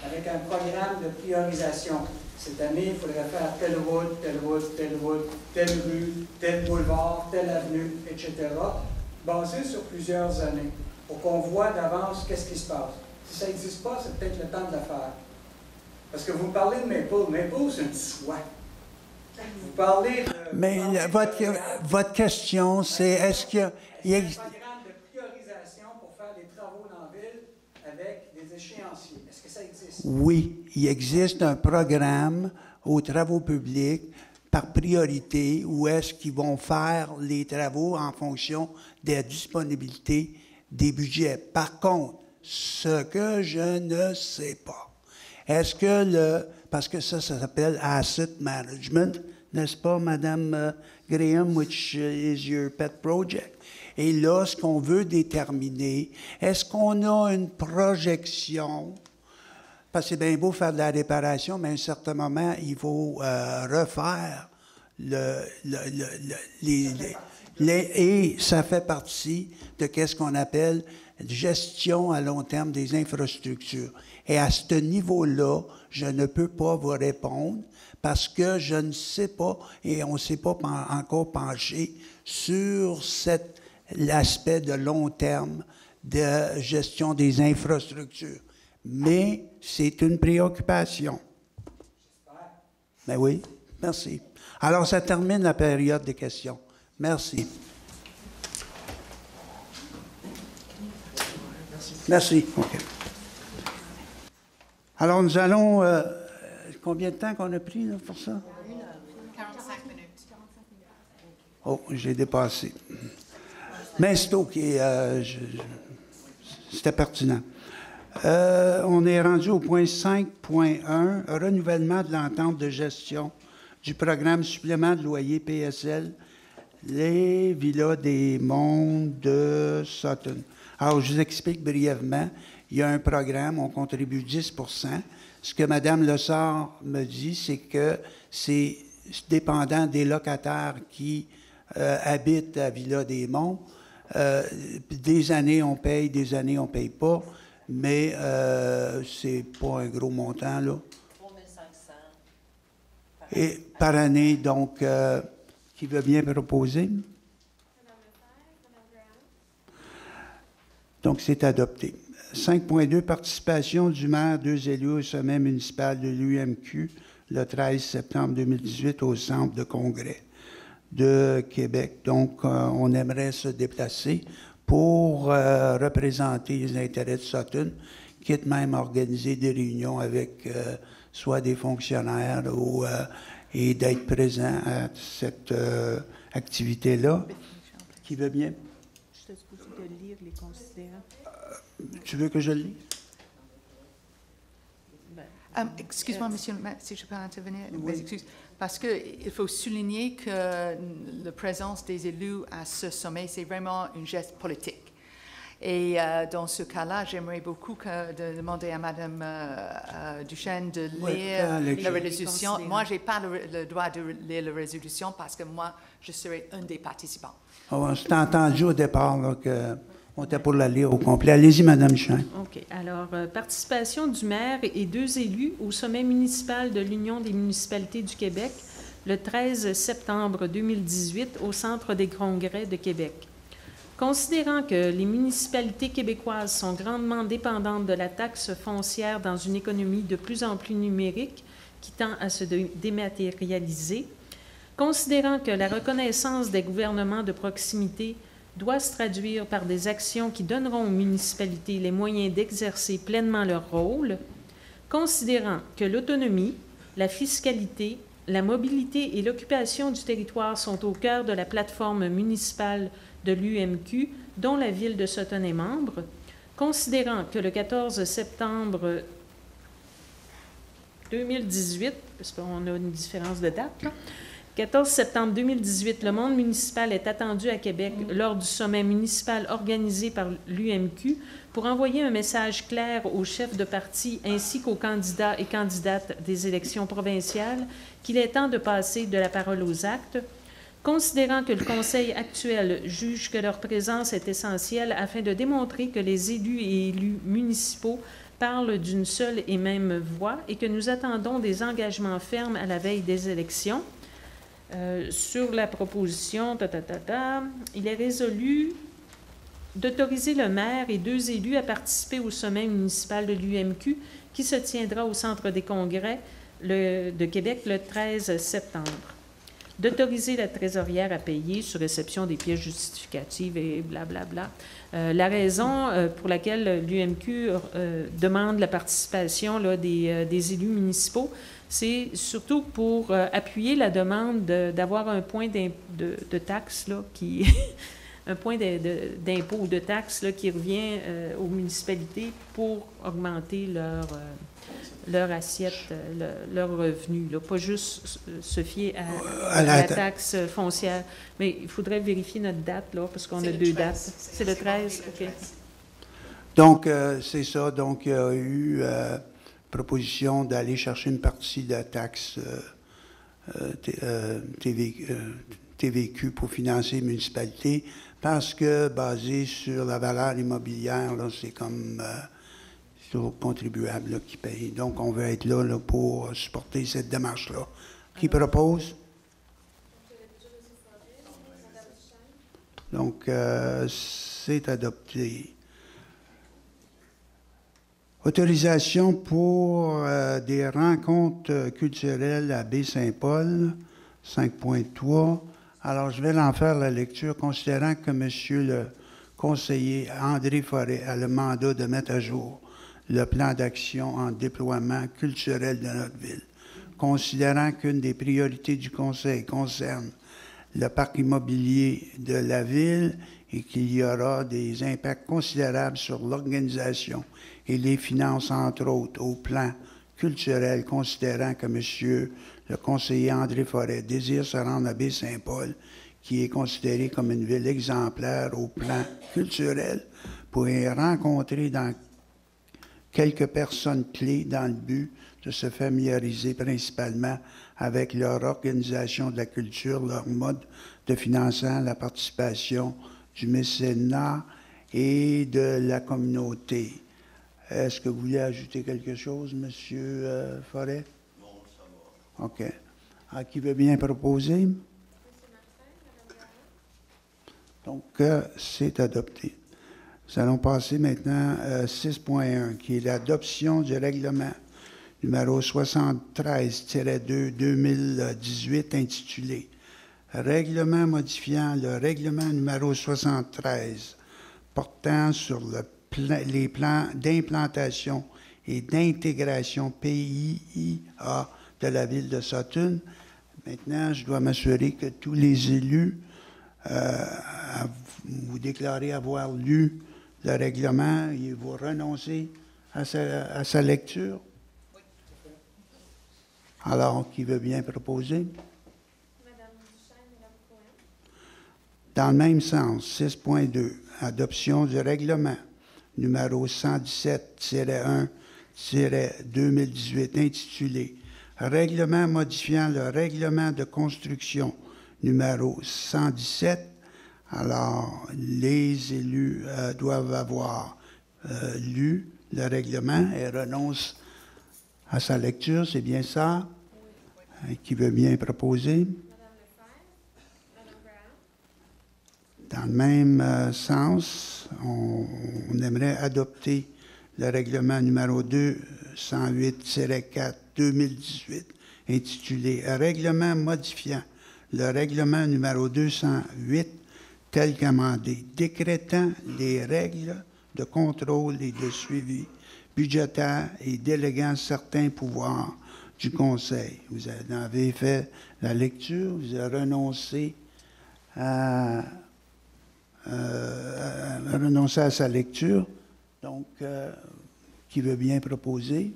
avec un programme de priorisation? Cette année, il faudrait faire telle route, telle route, telle route, telle rue, tel boulevard, telle avenue, etc., basé sur plusieurs années, pour qu'on voit d'avance qu'est-ce qui se passe. Si ça n'existe pas, c'est peut-être le temps de le faire. Parce que vous parlez de Maple. Maple, c'est une soie. Vous parlez de... Mais votre question, c'est est-ce qu'il y a... un programme de priorisation pour faire des travaux dans la ville avec des échéanciers. Est-ce que ça existe? Oui, il existe un programme aux travaux publics par priorité où est-ce qu'ils vont faire les travaux en fonction des disponibilités des budgets. Par contre, ce que je ne sais pas, est-ce que parce que ça s'appelle asset management, n'est-ce pas, Madame Graham, which is your pet project? Et là, ce qu'on veut déterminer, est-ce qu'on a une projection? Parce que c'est bien beau faire de la réparation, mais à un certain moment, il faut refaire et ça fait partie de ce qu'on appelle gestion à long terme des infrastructures. Et à ce niveau-là, je ne peux pas vous répondre parce que je ne sais pas et on ne s'est pas encore penché sur l'aspect de long terme de gestion des infrastructures. Mais c'est une préoccupation. Ben oui, merci. Alors, ça termine la période des questions. Merci. Merci. OK. Alors, nous allons... combien de temps qu'on a pris là, pour ça? 45 minutes. Oh, j'ai dépassé. Mais c'est OK. C'était pertinent. On est rendu au point 5.1, renouvellement de l'entente de gestion du programme supplément de loyer PSL les villas des monts de Sutton. Alors, je vous explique brièvement. Il y a un programme, on contribue 10 %. Ce que Mme Lessard me dit, c'est que c'est dépendant des locataires qui habitent à Villa des Monts. Des années, on paye, des années, on ne paye pas, mais c'est pas un gros montant, là. 3 500. Et par année, donc, qui veut bien proposer? Donc, c'est adopté. 5.2, participation du maire, 2 élus au sommet municipal de l'UMQ le 13 septembre 2018 au centre de congrès de Québec. Donc, on aimerait se déplacer pour représenter les intérêts de Sutton, quitte même à organiser des réunions avec soit des fonctionnaires ou, et d'être présent à cette activité-là. Qui veut bien? Je te suppose de lire les considérants. Tu veux que je le lise? Excuse-moi, monsieur, si je peux intervenir, mes excuses, parce qu'il faut souligner que la présence des élus à ce sommet, c'est vraiment un geste politique. Et dans ce cas-là, j'aimerais beaucoup demander à Mme Duchesne de lire la résolution. Moi, je n'ai pas le droit de lire la résolution parce que moi, je serai un des participants. On s'est entendu au départ là, qu'on était pour la lire au complet. Allez-y, Mme Duchesne. OK. Alors, participation du maire et 2 élus au sommet municipal de l'Union des municipalités du Québec le 13 septembre 2018 au Centre des congrès de Québec. Considérant que les municipalités québécoises sont grandement dépendantes de la taxe foncière dans une économie de plus en plus numérique qui tend à se dématérialiser, considérant que la reconnaissance des gouvernements de proximité doit se traduire par des actions qui donneront aux municipalités les moyens d'exercer pleinement leur rôle, considérant que l'autonomie, la fiscalité, la mobilité et l'occupation du territoire sont au cœur de la plateforme municipale de l'UMQ, dont la ville de Sutton est membre, considérant que le 14 septembre 2018, parce qu'on a une différence de date, là, 14 septembre 2018, le monde municipal est attendu à Québec lors du sommet municipal organisé par l'UMQ pour envoyer un message clair aux chefs de parti ainsi qu'aux candidats et candidates des élections provinciales qu'il est temps de passer de la parole aux actes, considérant que le Conseil actuel juge que leur présence est essentielle afin de démontrer que les élus et élus municipaux parlent d'une seule et même voix et que nous attendons des engagements fermes à la veille des élections. Sur la proposition, il est résolu d'autoriser le maire et 2 élus à participer au sommet municipal de l'UMQ qui se tiendra au Centre des congrès de Québec le 13 septembre. D'autoriser la trésorière à payer sur réception des pièces justificatives et blablabla. La raison pour laquelle l'UMQ demande la participation là, des élus municipaux, c'est surtout pour appuyer la demande d'avoir un point de taxe là, qui un point d'impôt ou de taxe là, qui revient aux municipalités pour augmenter leur assiette, leur revenu. Là. Pas juste se fier à la taxe foncière. Mais il faudrait vérifier notre date, là, parce qu'on a 2 dates. C'est le 13, OK. Donc, c'est ça. Donc, il y a eu proposition d'aller chercher une partie de la taxe TVQ pour financer les municipalités parce que, basé sur la valeur immobilière, là, c'est comme c'est aux contribuables là, qui payent. Donc, on veut être là, pour supporter cette démarche-là. Qui propose? Donc, c'est adopté. Autorisation pour des rencontres culturelles à Baie-Saint-Paul, 5.3. Alors, je vais en faire la lecture, considérant que M. le conseiller André Forêt a le mandat de mettre à jour le plan d'action en déploiement culturel de notre ville. Considérant qu'une des priorités du Conseil concerne le parc immobilier de la ville et qu'il y aura des impacts considérables sur l'organisation et les finances, entre autres, au plan culturel, considérant que M. le conseiller André Forêt désire se rendre à Baie-Saint-Paul, qui est considérée comme une ville exemplaire au plan culturel, pour y rencontrer quelques personnes clés dans le but de se familiariser principalement avec leur organisation de la culture, leur mode de financement, la participation du mécénat et de la communauté. Est-ce que vous voulez ajouter quelque chose, M. Forêt? Non, ça va. OK. Qui veut bien proposer? Donc, c'est adopté. Nous allons passer maintenant à 6.1, qui est l'adoption du règlement numéro 73-2-2018 intitulé « Règlement modifiant le règlement numéro 73 portant sur les plans d'implantation et d'intégration PIIA de la ville de Sutton ». Maintenant, je dois m'assurer que tous les élus vous déclarez avoir lu le règlement et vous renoncez à sa lecture. Oui. Alors, qui veut bien proposer? Dans le même sens, 6.2, adoption du règlement numéro 117-1-2018 intitulé Règlement modifiant le règlement de construction numéro 117. Alors, les élus doivent avoir lu le règlement et renoncent à sa lecture, c'est bien ça? Qui veut bien proposer? Dans le même sens, on aimerait adopter le règlement numéro 208-4-2018 intitulé Règlement modifiant le règlement numéro 208 tel qu'amendé, décrétant les règles de contrôle et de suivi budgétaire et déléguant certains pouvoirs du Conseil. Vous avez fait la lecture, vous avez renoncé à sa lecture. Donc, qui veut bien proposer?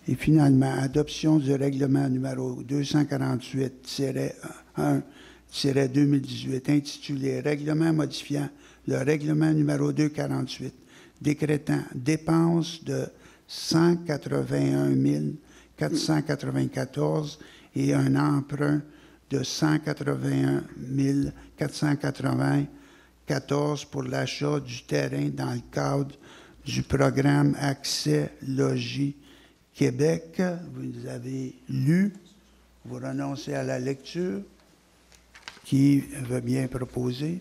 Et finalement, adoption du règlement numéro 248-1-2018 intitulé Règlement modifiant le règlement numéro 248 décrétant dépenses de 181 494 et un emprunt de 181 494 pour l'achat du terrain dans le cadre du programme Accès Logis Québec. Vous avez lu, vous renoncez à la lecture. Qui veut bien proposer?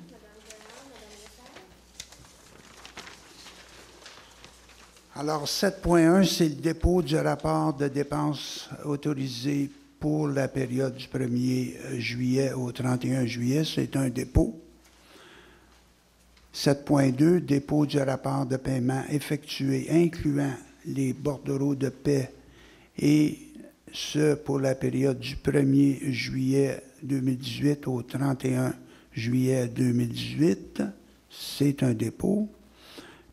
Alors, 7.1, c'est le dépôt du rapport de dépenses autorisé pour la période du 1er juillet au 31 juillet. C'est un dépôt. 7.2, dépôt du rapport de paiement effectué, incluant les bordereaux de paie, et ce pour la période du 1er juillet 2018 au 31 juillet 2018. C'est un dépôt.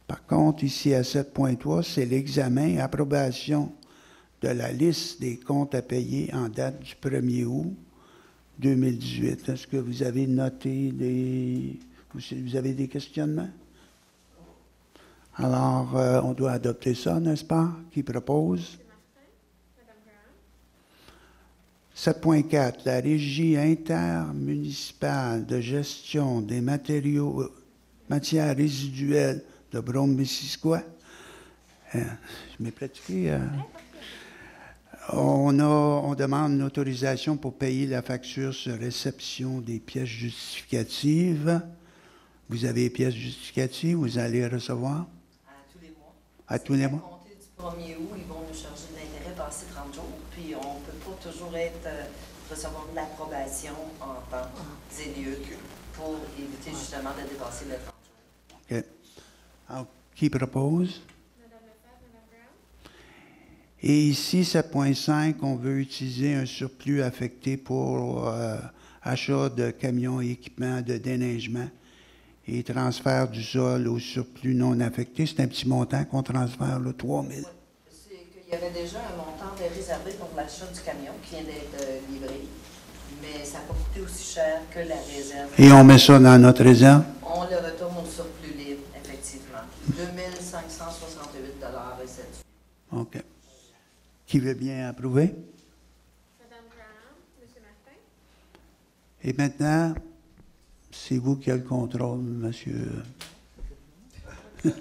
Par contre, ici à 7.3, c'est l'examen et approbation de la liste des comptes à payer en date du 1er août 2018. Est-ce que vous avez noté vous avez des questionnements? Alors, on doit adopter ça, n'est-ce pas? Qui propose? 7.4. La Régie intermunicipale de gestion des matières résiduelles de Brome-Missisquoi. Je m'ai pratiqué. On demande une autorisation pour payer la facture sur réception des pièces justificatives. Vous avez les pièces justificatives, vous allez recevoir? À tous les mois. À tous les mois? À compter du 1er août, ils vont nous charger de l'intérêt passé 30 jours, puis on ne peut pas toujours recevoir de l'approbation en temps et lieu pour éviter justement de dépasser le 30 jours. OK. Alors, qui propose? Et ici, 7.5, on veut utiliser un surplus affecté pour achat de camions et équipements de déneigement et transfert du sol au surplus non affecté. C'est un petit montant qu'on transfère, là, 3 000. Oui. C'est qu'il y avait déjà un montant réservé pour l'achat du camion qui vient d'être livré. mais ça n'a pas coûté aussi cher que la réserve. Et on met ça dans notre réserve? On le retourne au surplus libre, effectivement. 2568,07 $. OK. Qui veut bien approuver? Madame Graham, Monsieur Martin. Et maintenant, c'est vous qui avez le contrôle, monsieur. Non,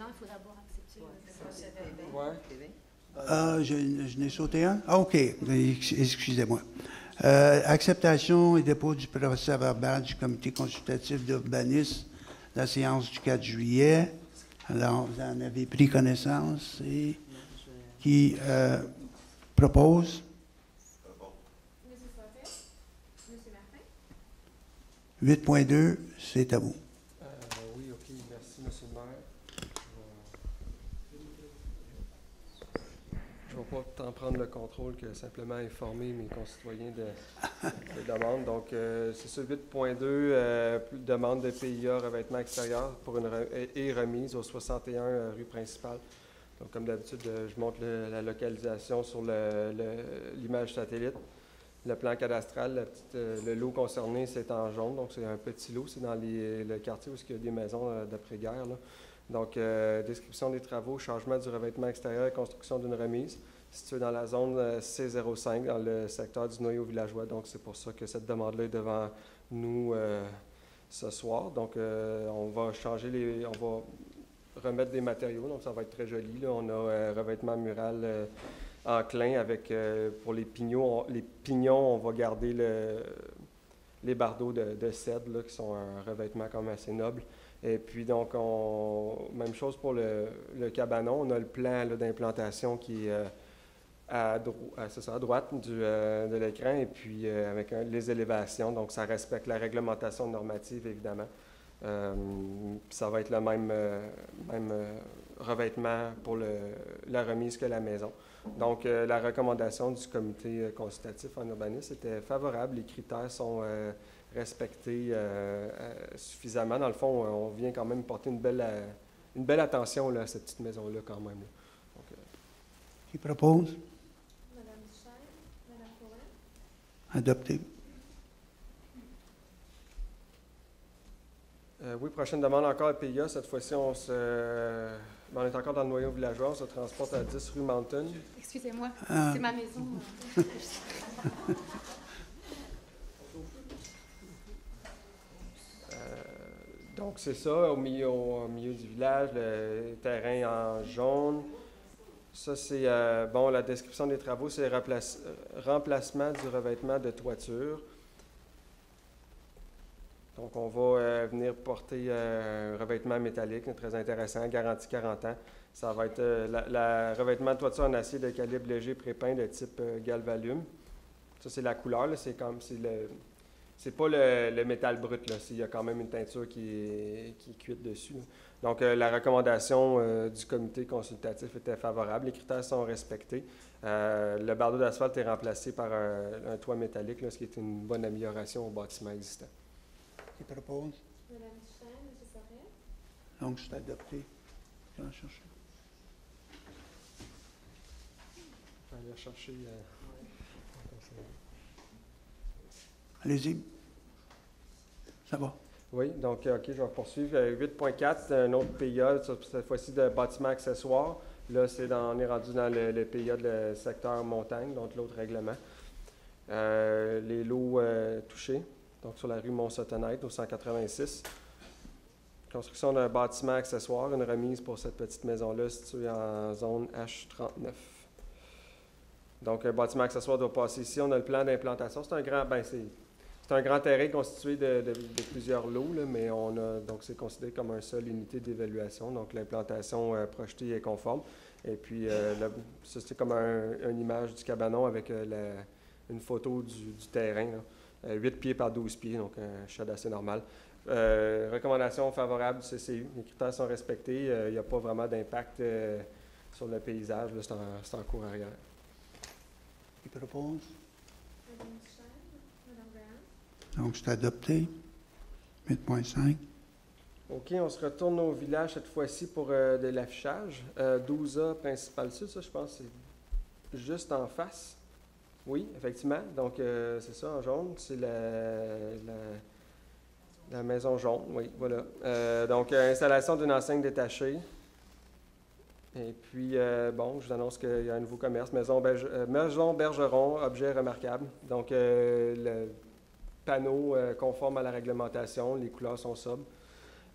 il faut d'abord accepter le procédé. Ah, je n'ai sauté un? Ah, OK. Excusez-moi. Acceptation et dépôt du procès verbal du comité consultatif d'urbanisme, la séance du 4 juillet. Alors, vous en avez pris connaissance et qui propose? Monsieur Forêt, Monsieur Martin. 8.2, c'est à vous. Oui, OK. Merci, Monsieur le maire. Je ne vais pas tant prendre le contrôle que simplement informer mes concitoyens de demandes. Donc, c'est ça, 8.2, demande de PIA revêtement extérieur pour et remise au 61 rue principale. Donc, comme d'habitude, je montre la localisation sur l'image satellite. Le plan cadastral, le lot concerné, c'est en jaune, donc c'est un petit lot. C'est dans le quartier où il y a des maisons d'après-guerre. Donc, description des travaux, changement du revêtement extérieur, construction d'une remise, située dans la zone C05, dans le secteur du noyau villageois. Donc, c'est pour ça que cette demande-là est devant nous ce soir. Donc, on va changer on va remettre des matériaux, donc ça va être très joli. Là. On a revêtement mural enclin avec, pour les pignons, on va garder les bardeaux de cèdre, là, qui sont un revêtement quand même assez noble. Et puis, donc, même chose pour le cabanon. On a le plan d'implantation qui est à droite de l'écran, et puis avec les élévations. Donc, ça respecte la réglementation normative, évidemment. Ça va être le même revêtement pour la remise que la maison. Donc, la recommandation du comité consultatif en urbanisme était favorable. Les critères sont respectés suffisamment. Dans le fond, on vient quand même porter une belle attention là, à cette petite maison-là quand même. Là. Donc, qui propose? Madame Duchesne, Madame Cohen. Adopté. Oui, prochaine demande encore à PIA. Cette fois-ci, on est encore dans le noyau villageois. On se transporte à 10 rue Mountain. Excusez-moi, c'est ma maison. Donc, c'est ça, au milieu du village, le terrain en jaune. Ça, c'est, la description des travaux, c'est remplacement du revêtement de toiture. Donc, on va venir porter un revêtement métallique, très intéressant, garantie 40 ans. Ça va être le revêtement de toiture en acier de calibre léger prépeint de type Galvalume. Ça, c'est la couleur, là, c'est pas le métal brut, là. Il y a quand même une teinture qui est cuite dessus. Là. Donc, la recommandation du comité consultatif était favorable. Les critères sont respectés. Le bardeau d'asphalte est remplacé par un toit métallique, là, ce qui est une bonne amélioration au bâtiment existant. Qui propose? Madame Duchesne, Monsieur Forêt. Donc, c'est adopté. Je vais en chercher. Je vais aller chercher. Allez-y. Ça va. Oui, donc, OK, je vais poursuivre. 8.4, un autre PIA, cette fois-ci de bâtiment accessoire. Là, on est rendu dans le PIA de secteur montagne, donc l'autre règlement. Les lots touchés, donc sur la rue Mont-Sotonette, au 186. Construction d'un bâtiment accessoire, une remise pour cette petite maison-là située en zone H39. Donc, un bâtiment accessoire doit passer ici. On a le plan d'implantation. C'est un grand terrain constitué de plusieurs lots, là, mais donc c'est considéré comme un seul unité d'évaluation. Donc, l'implantation projetée est conforme. Et puis, ça, c'est comme une image du cabanon avec une photo du terrain. Là. 8 pieds par 12 pieds, donc un shed assez normal. Recommandation favorable du CCU. Les critères sont respectés. Il n'y a pas vraiment d'impact sur le paysage. Là, c'est en cours arrière. Qui propose? Madame Duchesne, Madame Graham. Donc, c'est adopté. 8.5. OK, on se retourne au village cette fois-ci pour de l'affichage. 12A, Principal Sud, ça, je pense, c'est juste en face. Oui, effectivement. Donc, c'est ça, en jaune. C'est la maison jaune, oui, voilà. Donc, installation d'une enseigne détachée. Et puis, bon, je vous annonce qu'il y a un nouveau commerce, Maison Bergeron, objet remarquable. Donc, le panneau conforme à la réglementation, les couleurs sont sobres.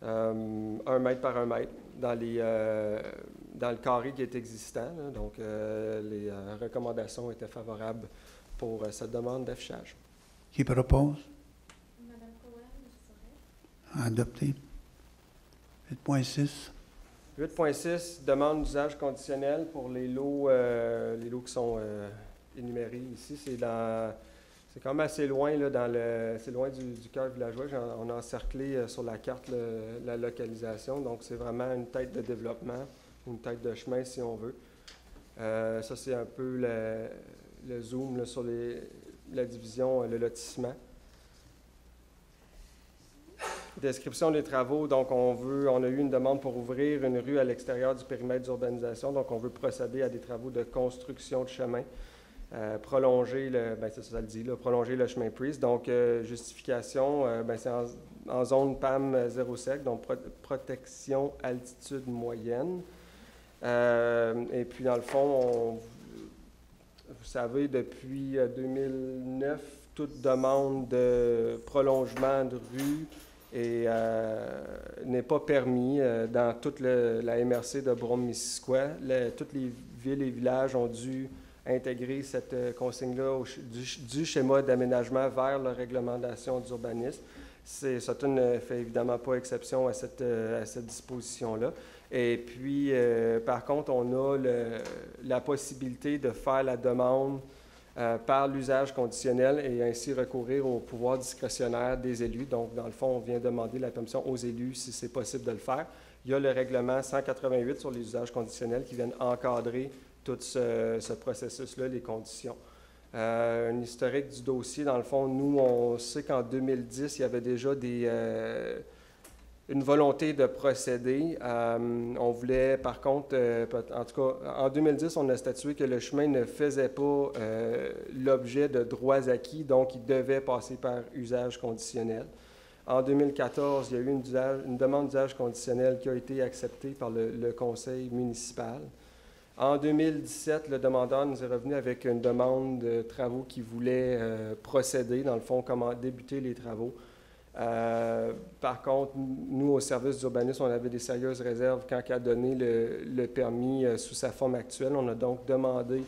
1 mètre par 1 mètre dans le carré qui est existant. Là. Donc, les recommandations étaient favorables pour cette demande d'affichage. Qui propose? Madame Cohen, Adopté. 8.6. 8.6, demande d'usage conditionnel pour les lots qui sont énumérés ici. C'est quand même assez loin, là, c'est loin du cœur villageois. On a encerclé sur la carte la localisation. Donc, c'est vraiment une tête de développement, une tête de chemin, si on veut. Ça, c'est un peu le zoom là, sur la division, le lotissement. Description des travaux. Donc, on a eu une demande pour ouvrir une rue à l'extérieur du périmètre d'urbanisation. Donc, on veut procéder à des travaux de construction de chemin. Prolonger prolonger le chemin Priest. Donc, justification, c'est en zone PAM 0 sec, donc protection altitude moyenne. Et puis, dans le fond, vous savez, depuis 2009, toute demande de prolongement de rue n'est pas permis dans toute la MRC de Brome-Missisquoi. Toutes les villes et villages ont dû intégrer cette consigne-là du schéma d'aménagement vers la réglementation d'urbanisme. Sutton ne fait évidemment pas exception à cette disposition-là. Et puis, par contre, on a la possibilité de faire la demande par l'usage conditionnel et ainsi recourir au pouvoir discrétionnaire des élus. Donc, dans le fond, on vient demander la permission aux élus si c'est possible de le faire. Il y a le règlement 188 sur les usages conditionnels qui viennent encadrer tout ce processus-là, les conditions. Un historique du dossier, dans le fond, nous, on sait qu'en 2010, il y avait déjà une volonté de procéder. On voulait, par contre, en tout cas, en 2010, on a statué que le chemin ne faisait pas l'objet de droits acquis, donc il devait passer par usage conditionnel. En 2014, il y a eu une demande d'usage conditionnel qui a été acceptée par le conseil municipal. En 2017, le demandeur nous est revenu avec une demande de travaux qui voulait procéder, dans le fond, comment débuter les travaux. Par contre, nous, au service d'urbanisme, on avait des sérieuses réserves quand il a donné le permis sous sa forme actuelle. On a donc demandé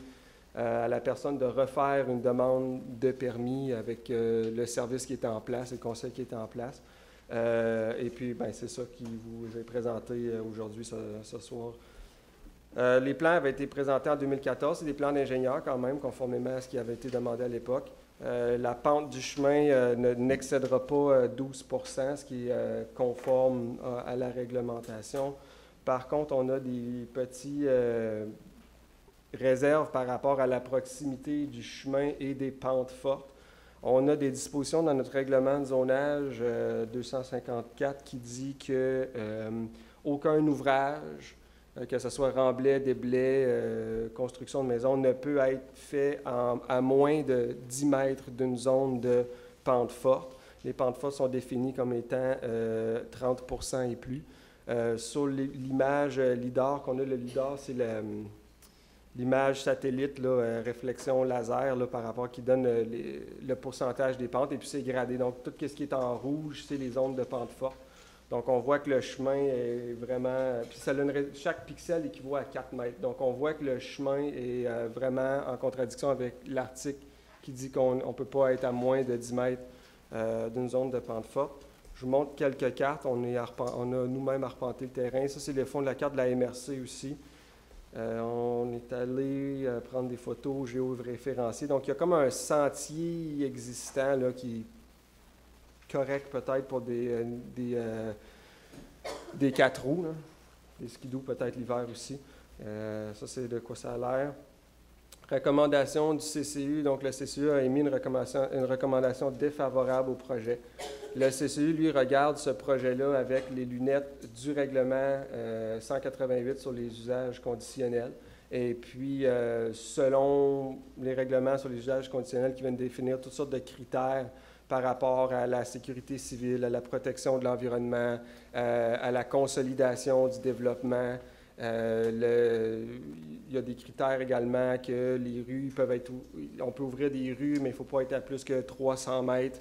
à la personne de refaire une demande de permis avec le service qui était en place, le conseil qui était en place. Et puis, c'est ça qui vous est présenté aujourd'hui, ce soir. Les plans avaient été présentés en 2014. C'est des plans d'ingénieur quand même, conformément à ce qui avait été demandé à l'époque. La pente du chemin n'excédera pas 12 %, ce qui est conforme à la réglementation. Par contre, on a des petits réserves par rapport à la proximité du chemin et des pentes fortes. On a des dispositions dans notre règlement de zonage 254 qui dit que aucun ouvrage, que ce soit remblai, déblai, construction de maison, ne peut être fait à moins de 10 mètres d'une zone de pente forte. Les pentes fortes sont définies comme étant 30 % et plus. Sur l'image LIDAR qu'on a, le LIDAR, c'est l'image satellite, là, réflexion laser là, par rapport qui donne le pourcentage des pentes, et puis c'est gradé. Donc, tout ce qui est en rouge, c'est les zones de pente forte. Donc, on voit que le chemin est vraiment... Puis chaque pixel équivaut à 4 mètres. Donc, on voit que le chemin est vraiment en contradiction avec l'article qui dit qu'on ne peut pas être à moins de 10 mètres d'une zone de pente forte. Je vous montre quelques cartes. On a nous-mêmes arpenté le terrain. Ça, c'est le fond de la carte de la MRC aussi. On est allé prendre des photos géoréférencées. Donc, il y a comme un sentier existant là, qui est correct peut-être pour des 4 roues, là. Des skidoo peut-être l'hiver aussi. Ça, c'est de quoi ça a l'air. Recommandation du CCU. Donc, le CCU a émis une recommandation défavorable au projet. Le CCU, lui, regarde ce projet-là avec les lunettes du règlement 188 sur les usages conditionnels Et puis, selon les règlements sur les usages conditionnels qui viennent définir toutes sortes de critères par rapport à la sécurité civile, à la protection de l'environnement, à la consolidation du développement. Il y a des critères également que les rues peuvent être... On peut ouvrir des rues, mais il ne faut pas être à plus que 300 mètres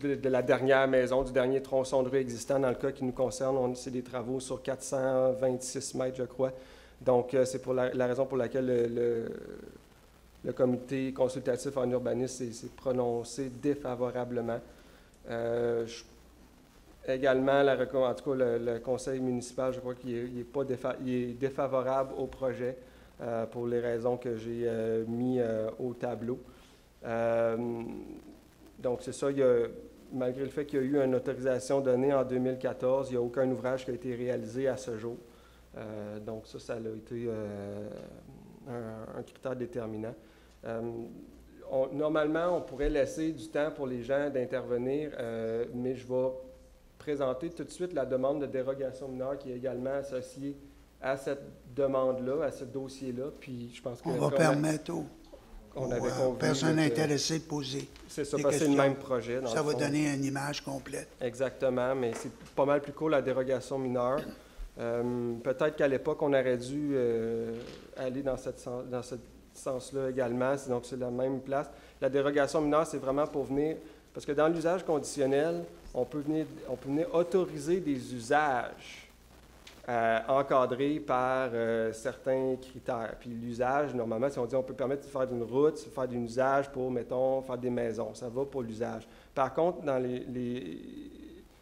de la dernière maison, du dernier tronçon de rue existant. Dans le cas qui nous concerne, c'est des travaux sur 426 mètres, je crois. Donc, c'est pour la raison pour laquelle le comité consultatif en urbanisme s'est prononcé défavorablement. Également, en tout cas, le conseil municipal, je crois qu'il est défavorable au projet pour les raisons que j'ai mis au tableau. Donc, c'est ça, malgré le fait qu'il y a eu une autorisation donnée en 2014, il n'y a aucun ouvrage qui a été réalisé à ce jour. Donc, ça a été un critère déterminant. Normalement, on pourrait laisser du temps pour les gens d'intervenir, mais je vais présenter tout de suite la demande de dérogation mineure qui est également associée à cette demande-là, à ce dossier-là. Puis je pense que on va permettre aux personnes intéressées de poser. C'est ça, parce que c'est le même projet. Ça va donner une image complète. Exactement, mais c'est pas mal plus court la dérogation mineure. Peut-être qu'à l'époque, on aurait dû aller dans ce sens-là également, donc c'est la même place. La dérogation mineure, c'est vraiment pour venir, parce que dans l'usage conditionnel, on peut venir autoriser des usages encadrés par certains critères. Puis l'usage, normalement, si on dit on peut permettre de faire d'une route, de faire d'un usage pour, mettons, faire des maisons, ça va pour l'usage. Par contre, dans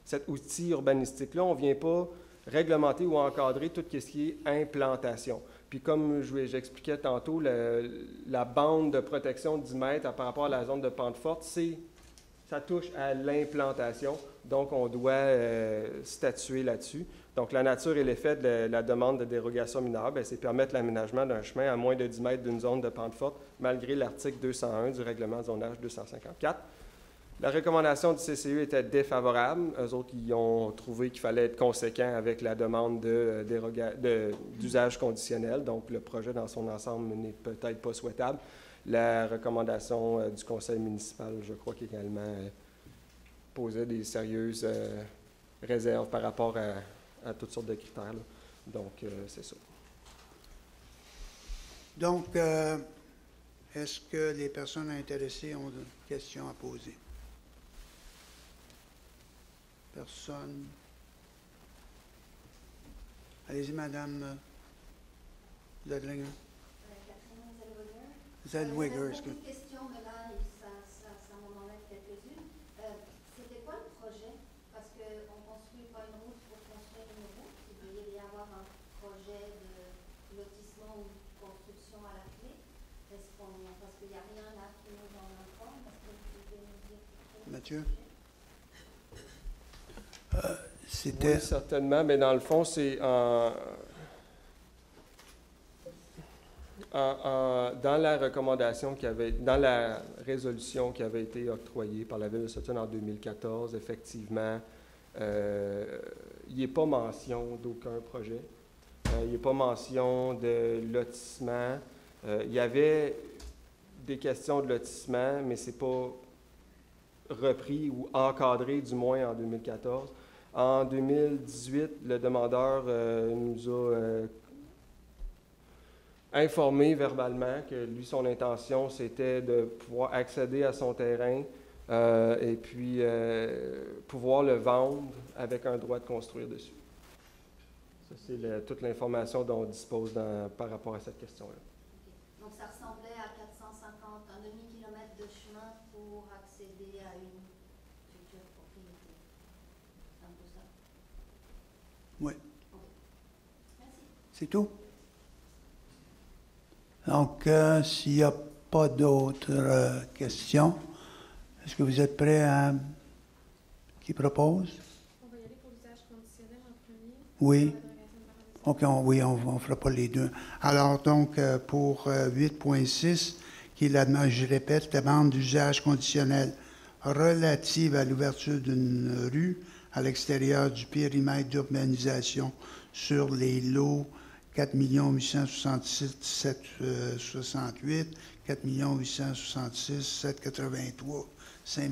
cet outil urbanistique-là, on ne vient pas réglementer ou encadrer tout ce qui est implantation. Puis comme j'expliquais tantôt, la bande de protection de 10 mètres par rapport à la zone de pente forte, ça touche à l'implantation, donc on doit statuer là-dessus. Donc la nature et l'effet de la demande de dérogation mineure, c'est permettre l'aménagement d'un chemin à moins de 10 mètres d'une zone de pente forte, malgré l'article 201 du règlement de zonage 254. La recommandation du CCE était défavorable. Eux autres, ils ont trouvé qu'il fallait être conséquent avec la demande d'usage conditionnel. Donc, le projet dans son ensemble n'est peut-être pas souhaitable. La recommandation du conseil municipal, je crois qu'également posait des sérieuses réserves par rapport à toutes sortes de critères, là. Donc, c'est ça. Donc, est-ce que les personnes intéressées ont des questions à poser? Personne. Allez-y, Madame Zellweger. Zellweger, excusez. Une question, mais là, ça m'en enlève quelques-unes. C'était quoi le projet? Parce qu'on ne construit pas une route pour construire une route. Il devait y avoir un projet de lotissement ou de construction à la clé. Parce qu'il n'y a rien là qui nous en informe. Est-ce que vous pouvez nous dire? Mathieu? Oui, certainement, mais dans le fond, c'est dans la recommandation dans la résolution qui avait été octroyée par la Ville de Sutton en 2014, effectivement, il n'y a pas mention d'aucun projet. Il n'y a pas mention de lotissement. Il y avait des questions de lotissement, mais ce n'est pas repris ou encadré, du moins en 2014. En 2018, le demandeur nous a informé verbalement que lui, son intention, c'était de pouvoir accéder à son terrain et puis pouvoir le vendre avec un droit de construire dessus. Ça, c'est toute l'information dont on dispose par rapport à cette question-là. Donc, ça ressemblait à 450, un demi-kilomètre de chemin pour accéder à une future propriété. C'est un peu ça? Oui. Okay. Merci. C'est tout? Donc, s'il n'y a pas d'autres questions, est-ce que vous êtes prêts à... Qui propose? On va y aller pour l'usage conditionnel en premier. Oui. OK, oui, on ne fera pas les deux. Alors, donc, pour 8.6, qui est la, je répète, demande d'usage conditionnel relative à l'ouverture d'une rue à l'extérieur du périmètre d'urbanisation sur les lots 4 866 768, 4 866 783, 5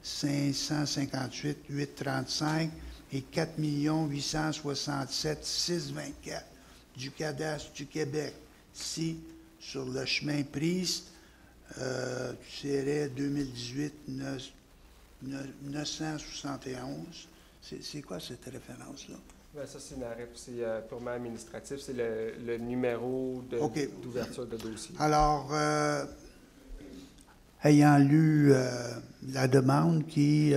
558 835 et 4 867 624 du cadastre du Québec. Si sur le chemin Priest, tiret 2018 971. C'est quoi cette référence-là? Bien, ça, c'est purement administratif. C'est le numéro d'ouverture de dossier. Alors, ayant lu la demande qui...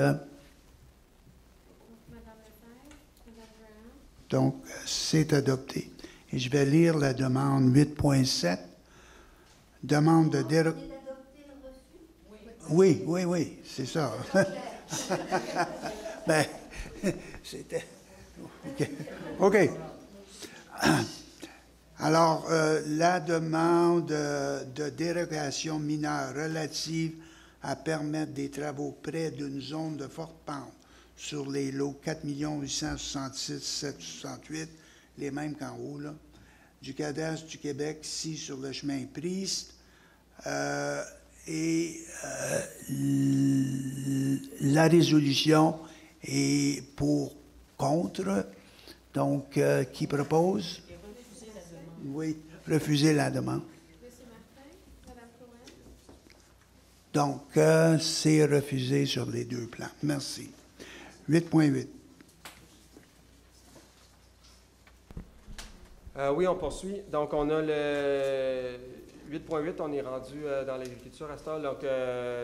donc, c'est adopté. Et je vais lire la demande 8.7. Demande de dérogation. Oui, c'est ça. Ben, c'était... OK. Alors, la demande de dérogation mineure relative à permettre des travaux près d'une zone de forte pente sur les lots 4 866 768, les mêmes qu'en haut, là, du cadastre du Québec, ici sur le chemin Priest, et la résolution est pour contre. Donc, qui propose? Oui, refuser la demande. Donc, c'est refusé sur les deux plans. Merci. 8.8. Oui, on poursuit. Donc, on a le 8.8, on est rendu dans l'agriculture à cette heure. Donc,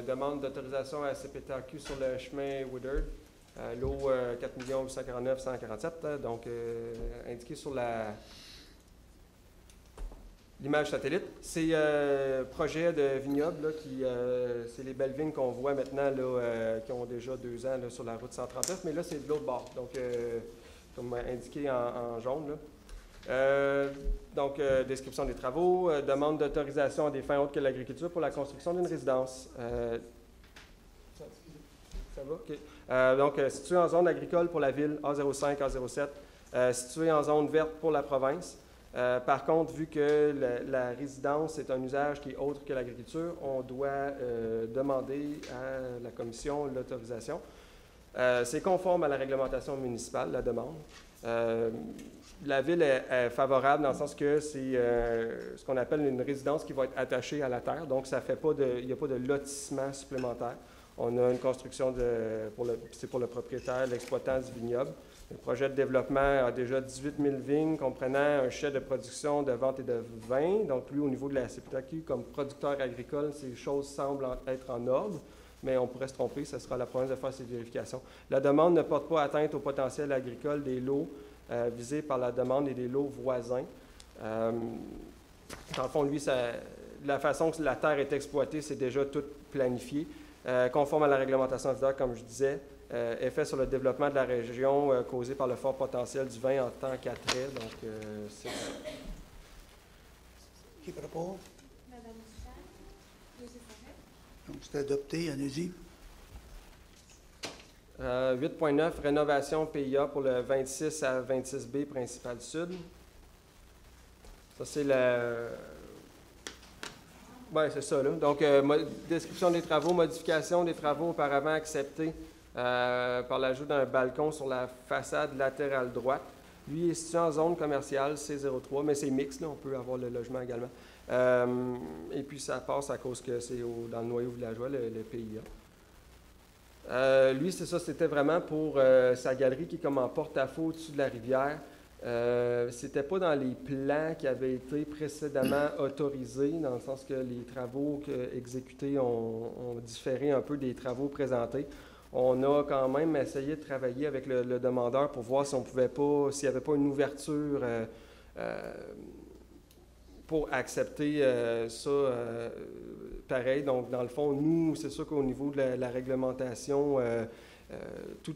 demande d'autorisation à CPTAQ sur le chemin Woodard, lot 4 849 147. Donc, indiqué sur l'image satellite. C'est projet de vignoble, là, c'est les belles vignes qu'on voit maintenant, là, qui ont déjà 2 ans là, sur la route 139, mais là, c'est de l'autre bord, donc comme indiqué en jaune. Là. Donc, description des travaux, demande d'autorisation à des fins autres que l'agriculture pour la construction d'une résidence. Ça va? OK. Donc, situé en zone agricole pour la ville, A05, A07, situé en zone verte pour la province. Par contre, vu que la résidence est un usage qui est autre que l'agriculture, on doit demander à la commission l'autorisation. C'est conforme à la réglementation municipale, la demande. La ville est favorable dans le sens que c'est ce qu'on appelle une résidence qui va être attachée à la terre, donc ça fait pas il n'y a pas de lotissement supplémentaire. On a une construction c'est pour le propriétaire, l'exploitant du vignoble. Le projet de développement a déjà 18 000 vignes, comprenant un chai de production, de vente et de vin. Donc, lui, au niveau de la CPTAQ, comme producteur agricole, ces choses semblent être en ordre, mais on pourrait se tromper, ce sera la province de faire ces vérifications. La demande ne porte pas atteinte au potentiel agricole des lots visés par la demande et des lots voisins. Dans le fond, lui, la façon que la terre est exploitée, c'est déjà tout planifié. Conforme à la réglementation vitivinicole, comme je disais, effet sur le développement de la région causé par le fort potentiel du vin en tant qu'attrait. Donc, c'est... Qui propose? Madame Duchesne. Donc, c'est adopté. Allez-y. 8.9, rénovation PIA pour le 26 à 26B, principal sud. Ça, c'est oui, c'est ça, là. Donc, description des travaux, modification des travaux auparavant acceptés par l'ajout d'un balcon sur la façade latérale droite. Lui est situé en zone commerciale C03, mais c'est mixte, là, on peut avoir le logement également. Et puis, ça passe à cause que c'est dans le noyau villageois, le PIA. Lui, c'est ça, c'était vraiment pour sa galerie qui est comme en porte-à-faux au-dessus de la rivière. C'était pas dans les plans qui avaient été précédemment autorisés, dans le sens que les travaux exécutés ont différé un peu des travaux présentés. On a quand même essayé de travailler avec le demandeur pour voir si on pouvait pas, s'il n'y avait pas une ouverture pour accepter ça pareil. Donc, dans le fond, nous, c'est sûr qu'au niveau de la réglementation, en tout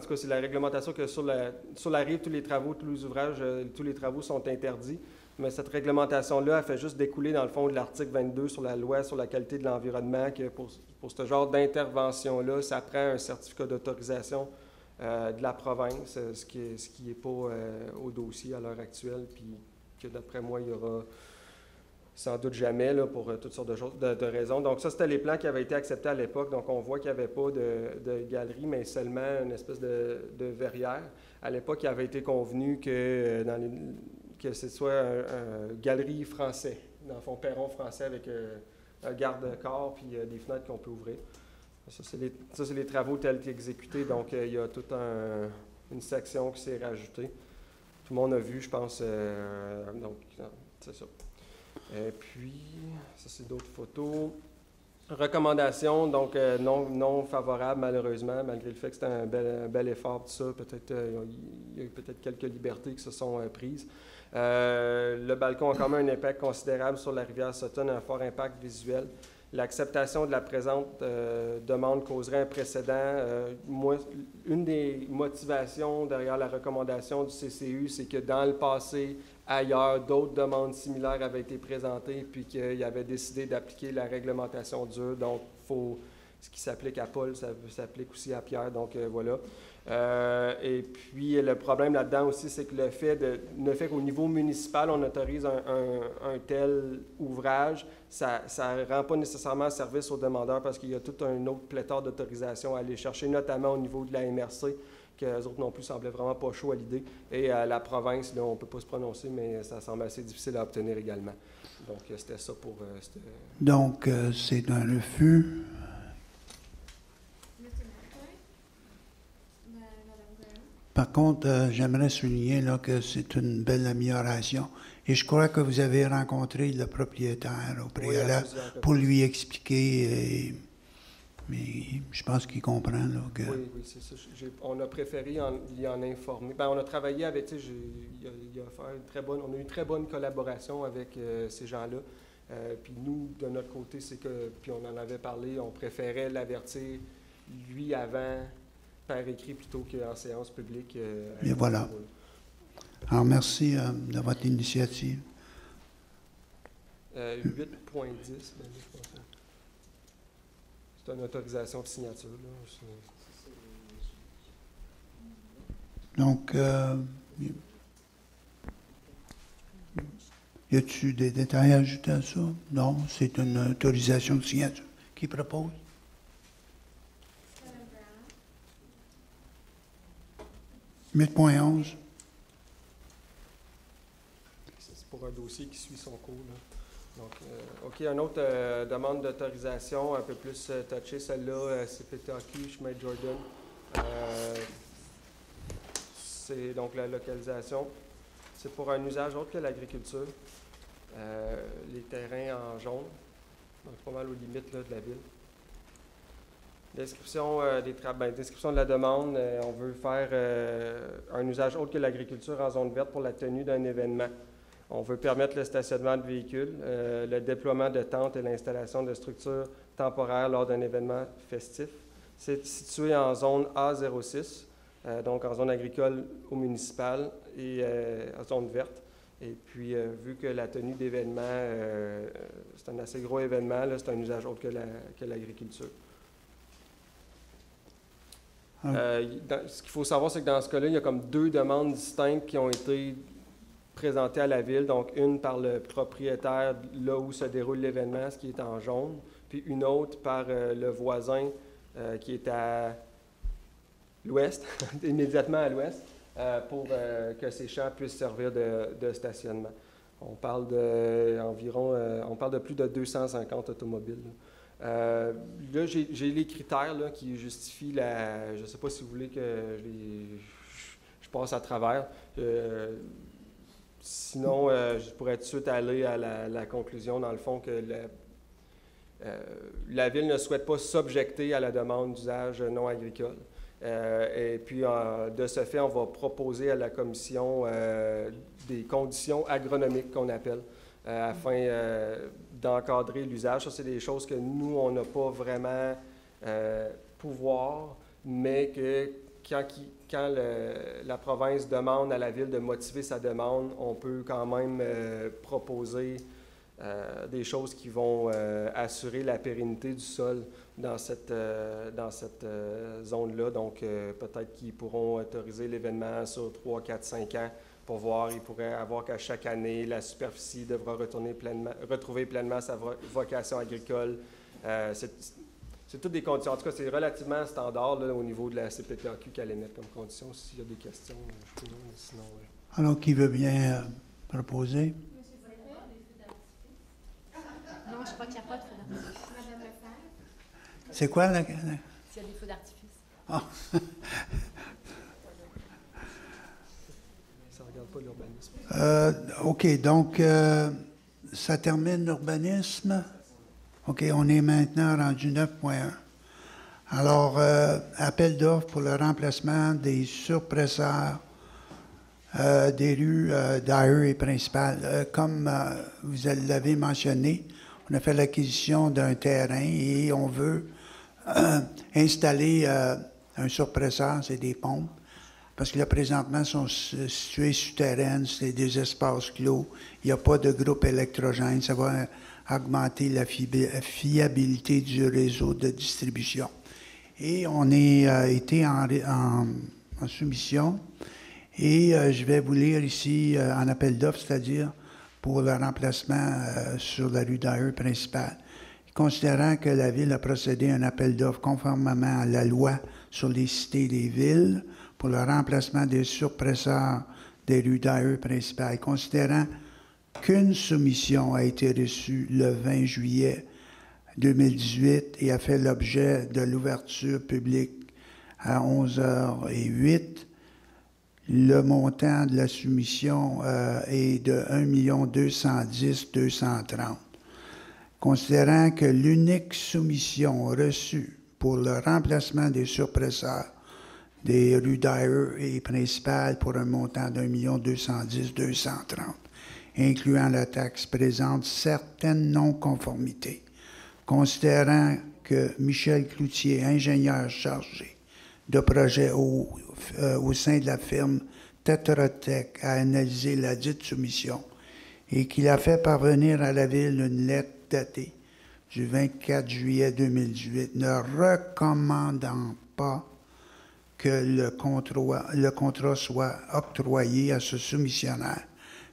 cas, c'est la réglementation que sur la rive, tous les travaux, tous les ouvrages, tous les travaux sont interdits. Mais cette réglementation-là, elle fait juste découler, dans le fond, de l'article 22 sur la loi sur la qualité de l'environnement, que pour ce genre d'intervention-là, ça prend un certificat d'autorisation de la province, ce qui est pas au dossier à l'heure actuelle, puis que d'après moi, il y aura sans doute jamais, là, pour toutes sortes de choses, de raisons. Donc ça, c'était les plans qui avaient été acceptés à l'époque. Donc on voit qu'il n'y avait pas de galerie, mais seulement une espèce de verrière. À l'époque, il avait été convenu que, que ce soit un galerie français, dans le fond, perron français avec un garde-corps puis des fenêtres qu'on peut ouvrir. Ça, c'est les travaux tels qu'exécutés. Donc il y a toute une section qui s'est rajoutée. Tout le monde a vu, je pense. Donc c'est ça. Et puis, ça c'est d'autres photos. Recommandations, donc non favorables malheureusement, malgré le fait que c'était un bel effort, tout ça. Peut-être il y a eu peut-être quelques libertés qui se sont prises. Le balcon a quand même un impact considérable sur la rivière Sutton, un fort impact visuel. L'acceptation de la présente demande causerait un précédent. Une des motivations derrière la recommandation du CCU, c'est que dans le passé, ailleurs, d'autres demandes similaires avaient été présentées, puis qu'il avait décidé d'appliquer la réglementation dure. Donc, ce qui s'applique à Paul, ça s'applique aussi à Pierre. Donc, voilà. Et puis, le problème là-dedans aussi, c'est que le fait qu'au niveau municipal, on autorise un tel ouvrage, ça ne rend pas nécessairement service aux demandeurs parce qu'il y a tout un autre pléthore d'autorisations à aller chercher, notamment au niveau de la MRC, qu'eux autres non plus semblaient vraiment pas chauds à l'idée. Et à la province, là, on ne peut pas se prononcer, mais ça semble assez difficile à obtenir également. Donc, c'était ça pour... Donc, c'est un refus. Par contre, j'aimerais souligner là, que c'est une belle amélioration. Et je crois que vous avez rencontré le propriétaire au préalable pour lui expliquer... Mais je pense qu'il comprend. Là, que... Oui, c'est ça. On a préféré y en informer. Bien, on a travaillé avec, on a eu une très bonne collaboration avec ces gens-là. Puis nous, de notre côté, c'est que, puis on en avait parlé, on préférait l'avertir, lui, avant, par écrit, plutôt qu'en séance publique. Et voilà. Alors, merci de votre initiative. 8.10, c'est une autorisation de signature. Là. Donc, y a-t-il des détails à ajouter à ça? Non, c'est une autorisation de signature. Qui propose? « 8.11. C'est pour un dossier qui suit son cours. Là. Donc, OK, une autre demande d'autorisation, un peu plus touchée, celle-là, CPTAQ, chemin Jordan. C'est donc la localisation. C'est pour un usage autre que l'agriculture. Les terrains en jaune, donc pas mal aux limites là, de la ville. Description, description de la demande, on veut faire un usage autre que l'agriculture en zone verte pour la tenue d'un événement. On veut permettre le stationnement de véhicules, le déploiement de tentes et l'installation de structures temporaires lors d'un événement festif. C'est situé en zone A06, donc en zone agricole ou municipale et en zone verte. Et puis, vu que la tenue d'événement, c'est un assez gros événement, c'est un usage autre que l'agriculture. Ce qu'il faut savoir, c'est que dans ce cas-là, il y a comme deux demandes distinctes qui ont été présentée à la ville, donc une par le propriétaire là où se déroule l'événement, ce qui est en jaune, puis une autre par le voisin qui est à l'ouest, immédiatement à l'ouest, pour que ces champs puissent servir de stationnement. On parle de plus de 250 automobiles. Là, j'ai les critères là, qui justifient je ne sais pas si vous voulez que je passe à travers. Sinon, je pourrais tout de suite aller à la conclusion, dans le fond, que la Ville ne souhaite pas s'objecter à la demande d'usage non agricole. Et puis, de ce fait, on va proposer à la Commission des conditions agronomiques qu'on appelle, afin d'encadrer l'usage. Ça, c'est des choses que nous, on n'a pas vraiment pouvoir, mais que quand la province demande à la Ville de motiver sa demande, on peut quand même proposer des choses qui vont assurer la pérennité du sol dans cette zone-là. Donc, peut-être qu'ils pourront autoriser l'événement sur 3, 4, 5 ans pour voir. Ils pourraient avoir qu'à chaque année, la superficie devra retrouver pleinement sa vocation agricole. C'est toutes des conditions. En tout cas, c'est relativement standard là, au niveau de la CPTAQ qu'elle émet comme condition. S'il y a des questions, je peux. Sinon, Alors, qui veut bien proposer? Non, je crois qu'il n'y a pas de feu d'artifice. C'est quoi la... S'il y a des feux d'artifice. Ah. Ça ne regarde pas l'urbanisme. OK, donc, ça termine l'urbanisme. OK, on est maintenant rendu 9.1. Alors, appel d'offres pour le remplacement des surpresseurs des rues Dyer et Principal. Comme vous l'avez mentionné, on a fait l'acquisition d'un terrain et on veut installer un surpresseur, c'est des pompes, parce que là, présentement, sont situés souterraines, c'est des espaces clos, il n'y a pas de groupe électrogène, ça va augmenter la fiabilité du réseau de distribution. Et on a été en soumission, et je vais vous lire ici en appel d'offres, c'est-à-dire pour le remplacement sur la rue Dyer principale. Considérant que la Ville a procédé à un appel d'offres conformément à la loi sur les cités des villes pour le remplacement des surpresseurs des rues Dyer principales, considérant qu'une soumission a été reçue le 20 juillet 2018 et a fait l'objet de l'ouverture publique à 11h08, le montant de la soumission est de 1 210 230. Considérant que l'unique soumission reçue pour le remplacement des surpresseurs des rues Dyer et Principale pour un montant d'1 210 230, incluant la taxe, présente certaines non-conformités. Considérant que Michel Cloutier, ingénieur chargé de projet au sein de la firme Tetra Tech, a analysé la dite soumission et qu'il a fait parvenir à la Ville une lettre datée du 24 juillet 2018 ne recommandant pas que le contrat soit octroyé à ce soumissionnaire,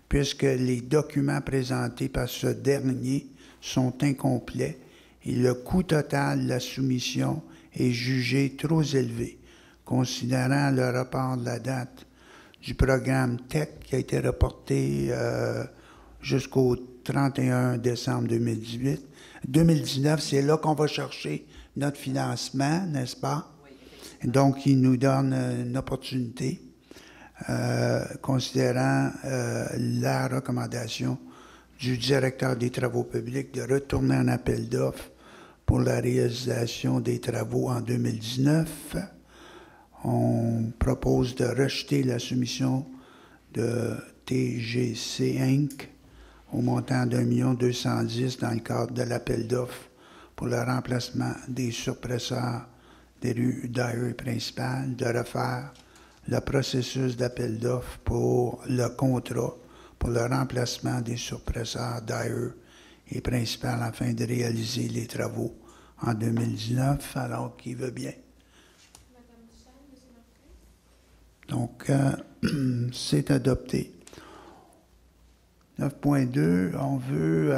puisque les documents présentés par ce dernier sont incomplets et le coût total de la soumission est jugé trop élevé, considérant le report de la date du programme TEC qui a été reporté jusqu'au 31 décembre 2018. 2019, c'est là qu'on va chercher notre financement, n'est-ce pas? Donc, il nous donne une opportunité, considérant la recommandation du directeur des travaux publics de retourner en appel d'offres pour la réalisation des travaux en 2019. On propose de rejeter la soumission de TGC Inc. au montant d'1 210 dans le cadre de l'appel d'offres pour le remplacement des surpresseurs des rues Dyer et Principale, de refaire le processus d'appel d'offres pour le contrat pour le remplacement des surpresseurs Dyer et Principale afin de réaliser les travaux en 2019, alors qui veut bien. Donc, c'est adopté. 9.2, on veut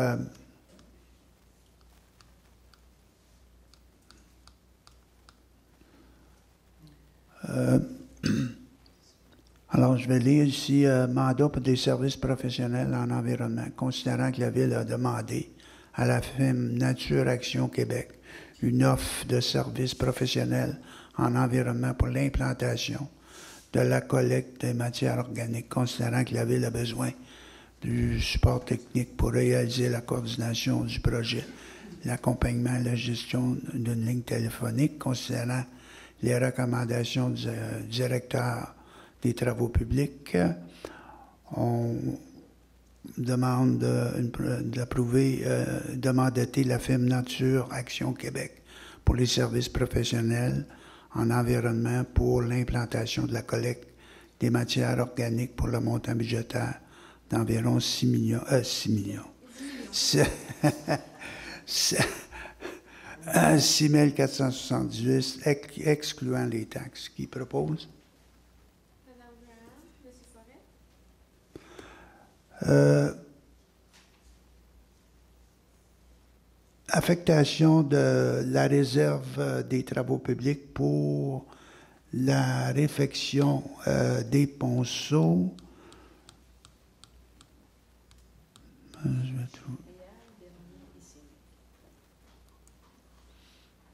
alors, je vais lire ici mandat pour des services professionnels en environnement, considérant que la Ville a demandé à la firme Nature Action Québec une offre de services professionnels en environnement pour l'implantation de la collecte des matières organiques, considérant que la Ville a besoin du support technique pour réaliser la coordination du projet, l'accompagnement et la gestion d'une ligne téléphonique, considérant les recommandations du directeur des travaux publics. On demande d'approuver, de mandater la firme Nature Action Québec pour les services professionnels en environnement pour l'implantation de la collecte des matières organiques pour le montant budgétaire d'environ 6 6 478, excluant les taxes. Qui propose? Madame Graham, M. Forêt? Affectation de la réserve des travaux publics pour la réfection des ponceaux.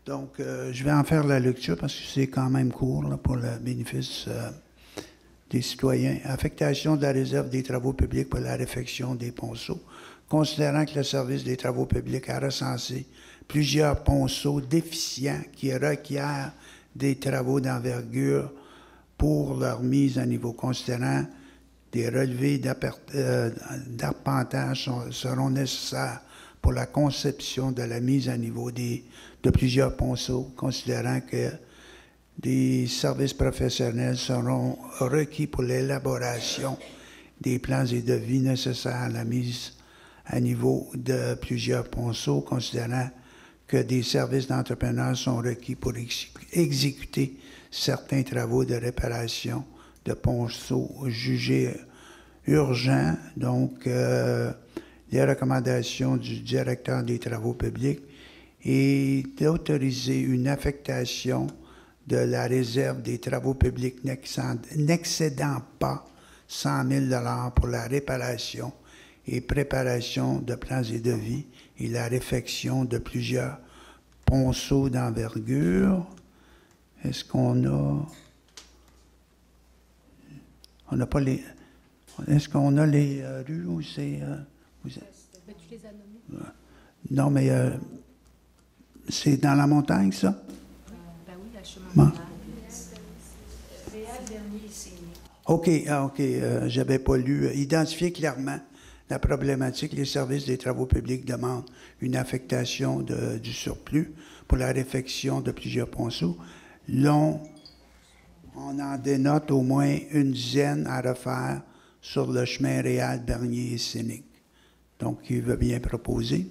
Donc, je vais en faire la lecture parce que c'est quand même court là, pour le bénéfice des citoyens. Affectation de la réserve des travaux publics pour la réfection des ponceaux. Considérant que le service des travaux publics a recensé plusieurs ponceaux déficients qui requièrent des travaux d'envergure pour leur mise à niveau, considérant des relevés d'arpentage seront nécessaires pour la conception de la mise à niveau de plusieurs ponceaux, considérant que des services professionnels seront requis pour l'élaboration des plans et devis nécessaires à la mise à niveau de plusieurs ponceaux, considérant que des services d'entrepreneurs sont requis pour exécuter certains travaux de réparation de ponceaux jugés urgents. Donc, les recommandations du directeur des travaux publics et d'autoriser une affectation de la réserve des travaux publics n'excédant pas 100 000 $ pour la réparation et préparation de plans et devis et la réfection de plusieurs ponceaux d'envergure. Est-ce qu'on a... On n'a pas les... Est-ce qu'on a les rues où c'est... Tu les as nommées? Non, mais c'est dans la montagne, ça? Ben oui, la chemin Bon. Réal dernier ici. OK, j'avais pas lu. Identifier clairement la problématique. Les services des travaux publics demandent une affectation du surplus pour la réfection de plusieurs ponceaux. On en dénote au moins une dizaine à refaire sur le chemin Réal, Bernier et Sénic. Donc, il veut bien proposer.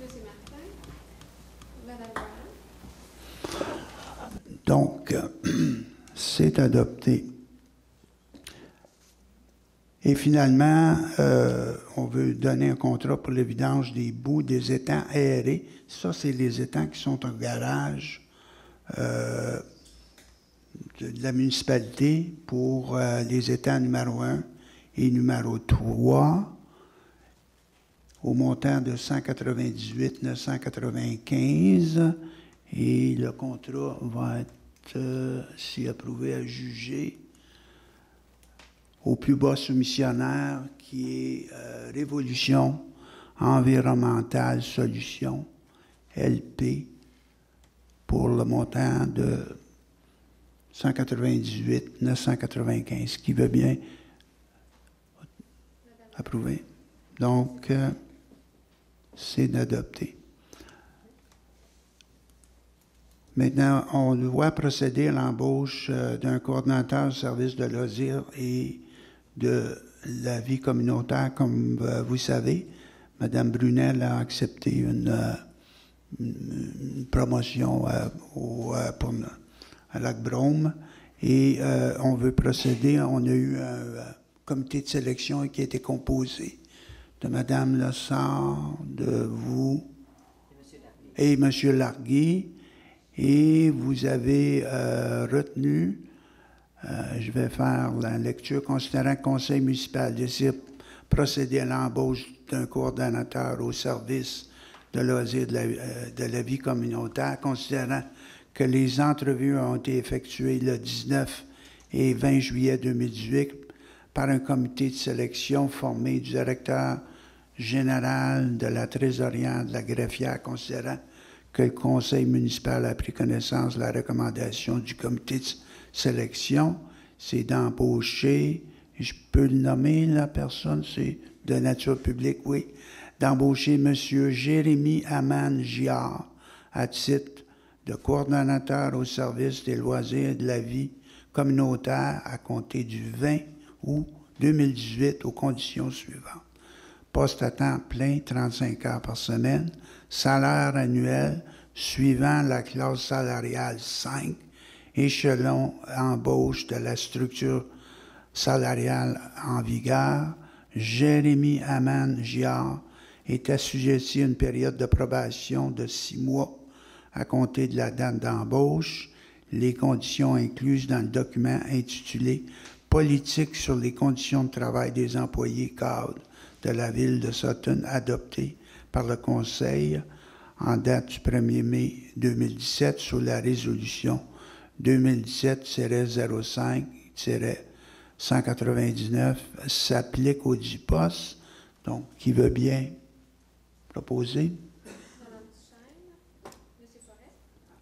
Monsieur Martin? Madame Graham? Donc, c'est adopté. Et finalement, on veut donner un contrat pour le vidange des boues des étangs aérés. Ça, c'est les étangs qui sont au garage de la municipalité pour les étangs numéro 1 et numéro 3 au montant de 198 995. Et le contrat va être, si approuvé, à juger au plus bas soumissionnaire qui est Révolution Environnementale Solutions, LP, pour le montant de 198 995. Qui veut bien approuver? Donc, c'est d'adopter. Maintenant, on doit procéder à l'embauche d'un coordonnateur au service de loisirs et de la vie communautaire. Comme vous savez, Mme Brunel a accepté une promotion à Lac-Brome et on veut procéder. On a eu un comité de sélection qui a été composé de Mme Lessard, de vous et M. Larguy. Et vous avez retenu, je vais faire la lecture, considérant que le conseil municipal décide procéder à l'embauche d'un coordonnateur au service de loisirs de la vie communautaire, considérant que les entrevues ont été effectuées le 19 et 20 juillet 2018 par un comité de sélection formé du directeur général, de la trésorière, de la greffière, considérant que le conseil municipal a pris connaissance de la recommandation du comité de sélection, c'est d'embaucher, je peux le nommer, la personne, c'est de nature publique, oui, d'embaucher M. Jérémy Aman Giard à titre de coordonnateur au service des loisirs et de la vie communautaire à compter du 20 août 2018 aux conditions suivantes. poste à temps plein, 35 heures par semaine, salaire annuel suivant la classe salariale 5, échelon embauche de la structure salariale en vigueur. Jérémy Aman Giard est assujetti à une période de probation de 6 mois à compter de la date d'embauche. Les conditions incluses dans le document intitulé « Politique sur les conditions de travail des employés cadres de la ville de Sutton » adopté par le Conseil en date du 1er mai 2017 sous la résolution 2017-05-199 s'applique au dit poste. Donc, qui veut bien proposer?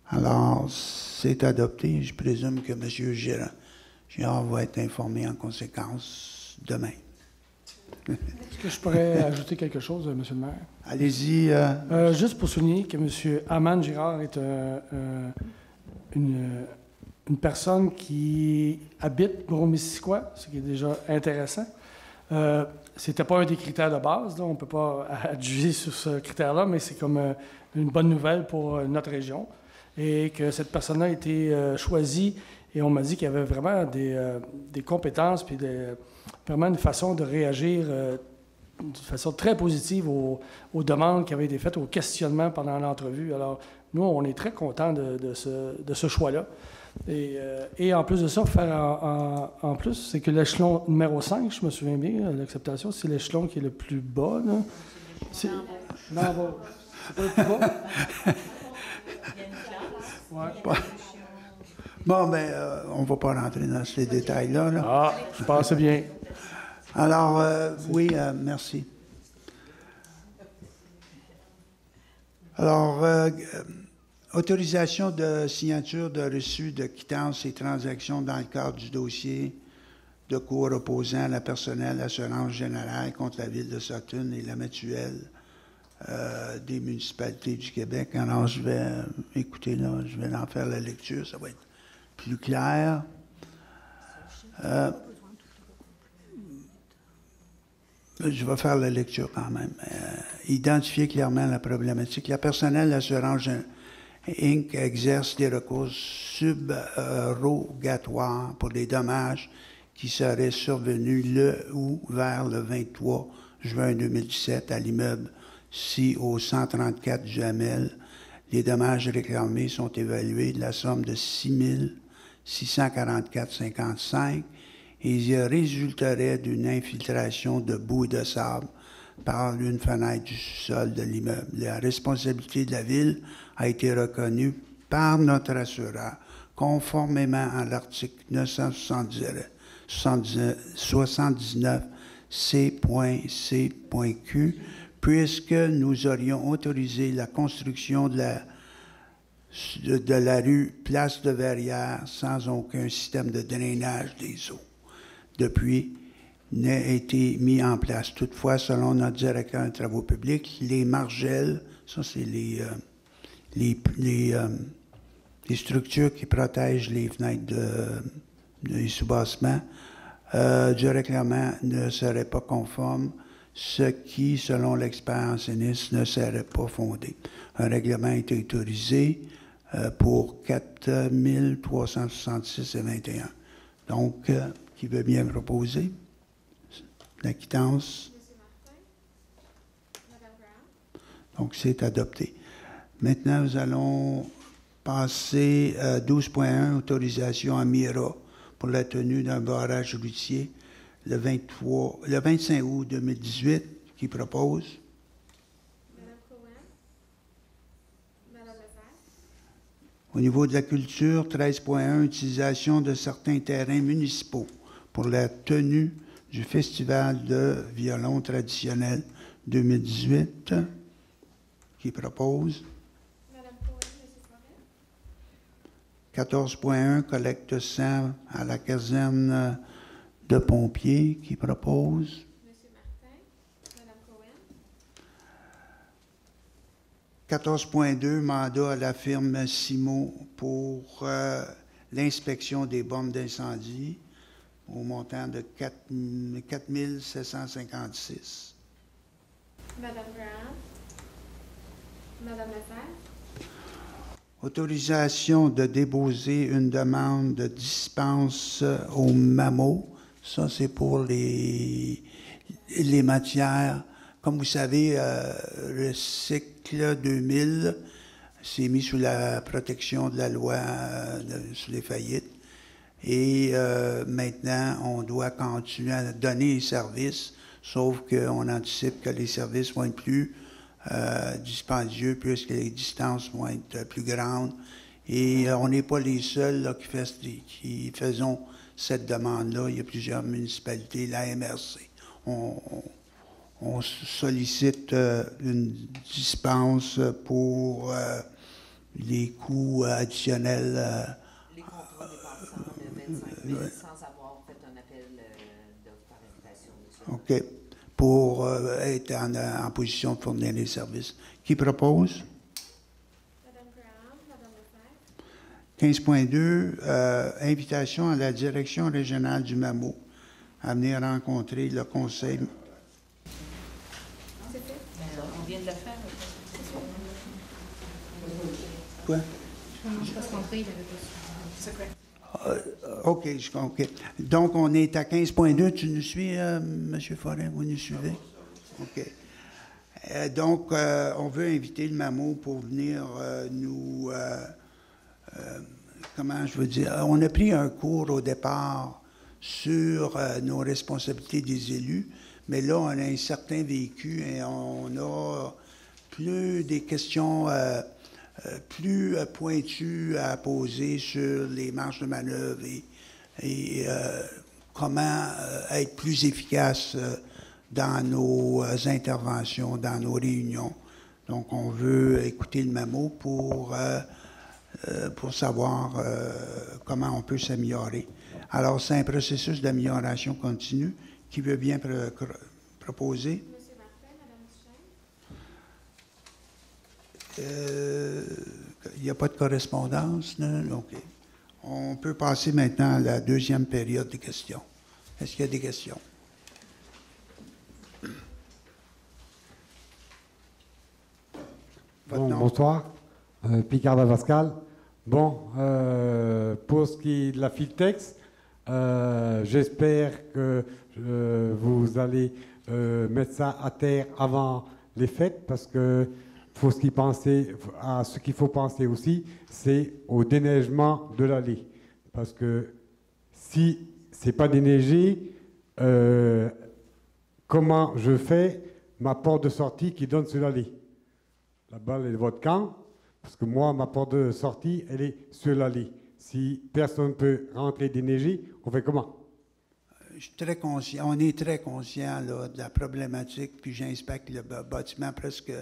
Alors, c'est adopté. Je présume que M. Girard va être informé en conséquence demain. Est-ce que je pourrais ajouter quelque chose, M. le maire? Allez-y. Juste pour souligner que M. Aman Girard est une personne qui habite Gros-Missisquoi, ce qui est déjà intéressant. Ce n'était pas un des critères de base, là. On ne peut pas adjuger sur ce critère-là, mais c'est comme une bonne nouvelle pour notre région. Et que cette personne-là a été choisie, et on m'a dit qu'il y avait vraiment des compétences, puis vraiment une façon de réagir de façon très positive aux demandes qui avaient été faites, aux questionnements pendant l'entrevue. Alors, nous, on est très contents de ce choix-là. Et en plus de ça, faire en plus, c'est que l'échelon numéro 5, je me souviens bien, l'acceptation, c'est l'échelon qui est le plus bas. Là. C'est pas le plus bas? Ouais. Bon, ben, on ne va pas rentrer dans ces détails-là. Là. Ah, je pensais bien. Alors, oui, merci. Alors, autorisation de signature de reçu de quittance et transactions dans le cadre du dossier de cours opposant la personnel assurance générale contre la Ville de Sutton et la mutuelle des municipalités du Québec. Alors, je vais, écoutez, là, je vais en faire la lecture, ça va être plus clair. Je vais faire la lecture quand même. Identifier clairement la problématique. La personnel assurance Inc. exerce des recours subrogatoires pour des dommages qui seraient survenus le ou vers le 23 juin 2017 à l'immeuble Si au 134 Jamel. Les dommages réclamés sont évalués de la somme de 6 644,55 et il résulterait d'une infiltration de boue et de sable par une fenêtre du sous-sol de l'immeuble. La responsabilité de la Ville a été reconnue par notre assureur, conformément à l'article 979 C.C.Q, puisque nous aurions autorisé la construction de la rue Place de Verrières sans aucun système de drainage des eaux. Depuis, n'a été mis en place. Toutefois, selon notre directeur des travaux publics, les margelles, ça c'est les structures qui protègent les fenêtres des sous-bassements, du règlement ne seraient pas conformes, ce qui, selon l'expert enseigniste, ne serait pas fondé. Un règlement a été autorisé pour 4 366,21. Donc, qui veut bien proposer la quittance? Donc, c'est adopté. Maintenant, nous allons passer à 12.1, autorisation à Mira pour la tenue d'un barrage routier le 25 août 2018, qui propose? Madame Cohen. Madame Lefebvre. Au niveau de la culture, 13.1, utilisation de certains terrains municipaux pour la tenue du Festival de violon traditionnel 2018, qui propose? Madame Cohen, M. Forêt. 14.1, collecte de sang à la caserne de pompiers, qui propose? M. Martin. Madame Cohen. 14.2, mandat à la firme Simo pour l'inspection des bombes d'incendie au montant de 4 756. Madame Graham. Madame Lefebvre. Autorisation de déposer une demande de dispense au MAMO. Ça, c'est pour les matières. Comme vous savez, le cycle 2000 s'est mis sous la protection de la loi sur les faillites. Et maintenant, on doit continuer à donner les services, sauf qu'on anticipe que les services vont être plus dispendieux puisque les distances vont être plus grandes. Et on n'est pas les seuls là, qui faisons cette demande-là. Il y a plusieurs municipalités, la MRC. On sollicite une dispense pour les coûts additionnels. Les contrats dépassant de 25 000 sans avoir fait un appel d'offres par invitation. OK. Pour être en position de fournir les services. Qui propose? Madame Graham, Madame Lefebvre. 15.2, invitation à la direction régionale du MAMO à venir rencontrer le conseil. C'est fait? On vient de le faire. Quoi? Parce qu'André, il avait pas su. OK, je comprends. Donc, on est à 15.2. Tu nous suis, M. Forêt? Vous nous suivez? OK. Donc, on veut inviter le MAMO pour venir nous... comment je veux dire? On a pris un cours au départ sur nos responsabilités des élus, mais là, on a un certain vécu et on a plus des questions... plus pointu à poser sur les marges de manœuvre et comment être plus efficace dans nos interventions, dans nos réunions. Donc, on veut écouter le MAMO pour savoir comment on peut s'améliorer. Alors, c'est un processus d'amélioration continue. Qui veut bien proposer? Monsieur Martin, Madame Duchesne. Il n'y a pas de correspondance, non? OK. On peut passer maintenant à la deuxième période de questions. Est-ce qu'il y a des questions? Bon, bonsoir. Picard Pascal. Bon, pour ce qui est de la Filtex, j'espère que vous allez mettre ça à terre avant les fêtes parce que ce qu'il faut penser aussi, c'est au déneigement de l'allée. Parce que si ce n'est pas déneigé, comment je fais ma porte de sortie qui donne sur l'allée? Là-bas, elle est de votre camp, parce que moi, ma porte de sortie, elle est sur l'allée. Si personne ne peut rentrer déneiger, on fait comment? Je suis très conscient, on est très conscient là, de la problématique, puis j'inspecte le bâtiment presque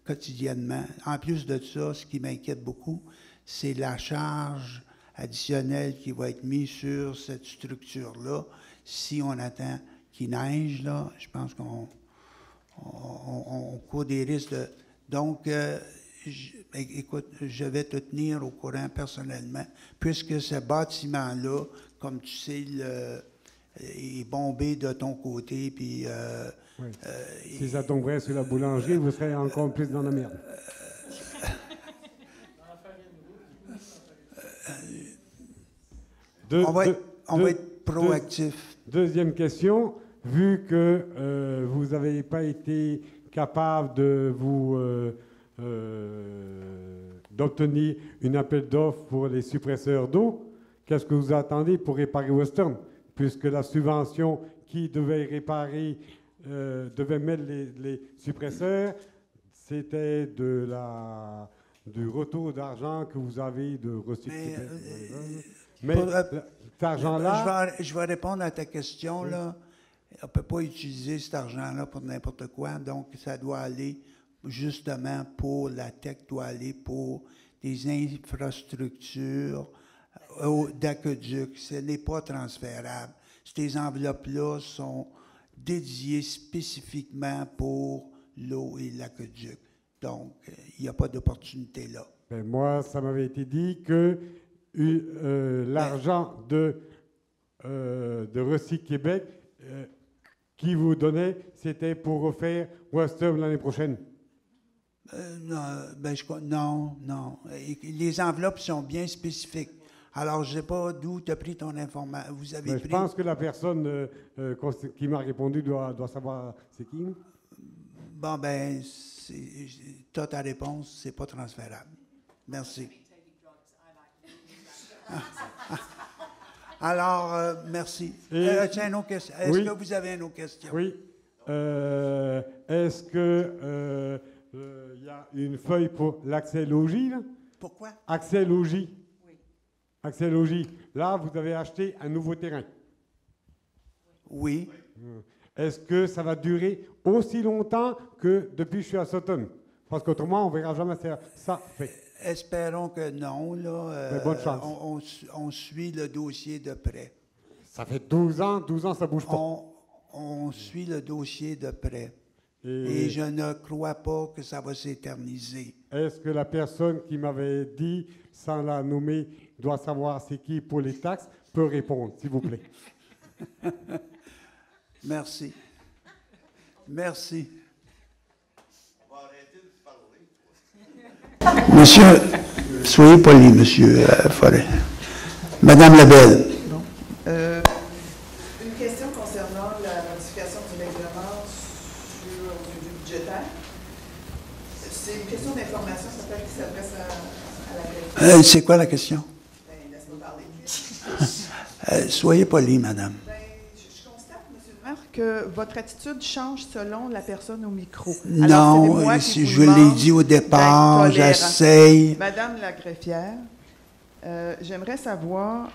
quotidiennement. En plus de ça, ce qui m'inquiète beaucoup, c'est la charge additionnelle qui va être mise sur cette structure-là. Si on attend qu'il neige, là, je pense qu'on court des risques de... Donc, écoute, je vais te tenir au courant personnellement, puisque ce bâtiment-là, comme tu sais, est bombé de ton côté, puis... oui. Si ça tomberait sur la boulangerie, vous serez encore plus dans la merde. On va être proactif. Deuxième question. Vu que vous n'avez pas été capable d'obtenir une appel d'offres pour les suppresseurs d'eau, qu'est-ce que vous attendez pour réparer Western? Puisque la subvention qui devait réparer, devait mettre les suppresseurs, c'était du retour d'argent que vous avez de recycler. Mais cet argent-là... Je vais répondre à ta question, oui. Là. On ne peut pas utiliser cet argent-là pour n'importe quoi. Donc, ça doit aller justement pour la tech, doit aller pour des infrastructures d'aqueduc. Ce n'est pas transférable. Ces enveloppes-là sont dédiées spécifiquement pour l'eau et l'aqueduc. Donc, il n'y a pas d'opportunité là. Ben moi, ça m'avait été dit que l'argent de Recyc Québec qui vous donnait, c'était pour refaire Western l'année prochaine? Non. Les enveloppes sont bien spécifiques. Alors, je ne sais pas d'où tu as pris ton information. Vous avez pris... Je pense que la personne qui m'a répondu doit savoir c'est qui. Bon, ben, tu as ta réponse, c'est pas transférable. Merci. Alors, merci. Est-ce que vous avez une autre question? Oui. Est-ce que il y a une feuille pour l'accès logis, là? Pourquoi? Accès logis. Oui. Accès logis. Là, vous avez acheté un nouveau terrain. Oui. Est-ce que ça va durer aussi longtemps que depuis que je suis à Sutton? Parce qu'autrement, on ne verra jamais ça fait. Espérons que non. Là, mais bonne chance. On suit le dossier de près. Ça fait 12 ans, ça ne bouge pas. On suit le dossier de près. Et je ne crois pas que ça va s'éterniser. Est-ce que la personne qui m'avait dit, sans la nommer, doit savoir c'est qui pour les taxes, peut répondre, s'il vous plaît? Merci. Merci. Monsieur, soyez poli, monsieur Forêt. Madame Lebel. Une question concernant la modification du règlement sur du budgétaire. C'est une question d'information, ça peut-être qui s'adresse à la greffière. C'est quoi la question? Ben, laisse-moi parler. Soyez poli, madame. Je constate, M. le maire, que votre attitude change selon la personne au micro. Non, je l'ai dit au départ, j'essaye. Madame la greffière, j'aimerais savoir,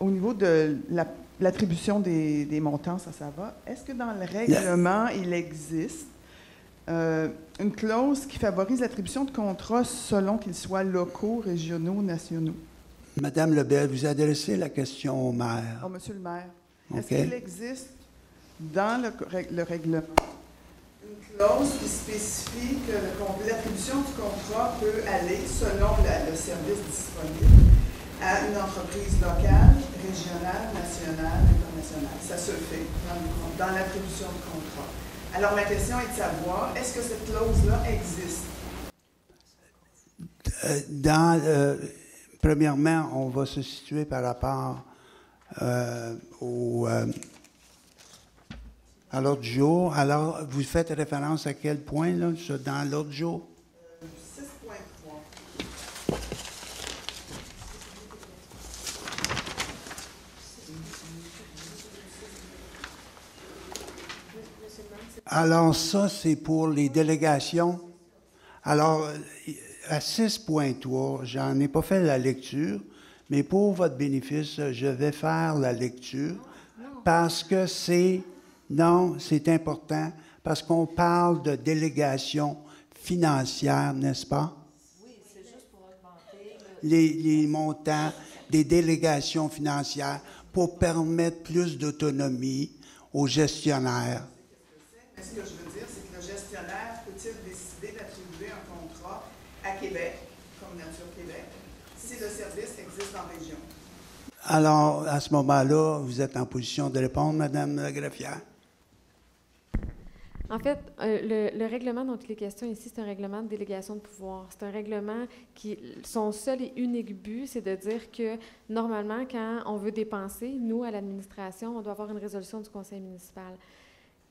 au niveau de l'attribution des montants, ça va, est-ce que dans le règlement, il existe une clause qui favorise l'attribution de contrats selon qu'ils soient locaux, régionaux, nationaux? Madame Lebel, vous adressez la question au maire. Oh, Monsieur le maire, Okay. est-ce qu'il existe dans le règlement une clause qui spécifie que l'attribution du contrat peut aller, selon le service disponible, à une entreprise locale, régionale, nationale, internationale? Ça se fait dans l'attribution de contrat. Alors, ma question est de savoir, est-ce que cette clause-là existe? Premièrement, on va se situer par rapport à l'ordre du jour. Alors, vous faites référence à quel point, là, dans l'ordre du jour? 6.3. Alors, ça, c'est pour les délégations. Alors, à 6.3, j'en ai pas fait la lecture, mais pour votre bénéfice, je vais faire la lecture parce que c'est important, parce qu'on parle de délégation financière, n'est-ce pas? Oui, c'est juste pour augmenter les montants des délégations financières pour permettre plus d'autonomie aux gestionnaires. Mais ce que je veux dire, c'est que le gestionnaire peut-il décider d'attribuer un contrat à Québec, comme Nature Québec, si le service existe en région? Alors, à ce moment-là, vous êtes en position de répondre, Madame la greffière. En fait, le règlement dont il est question ici, c'est un règlement de délégation de pouvoir. C'est un règlement qui, son seul et unique but, c'est de dire que, normalement, quand on veut dépenser, nous, à l'administration, on doit avoir une résolution du conseil municipal.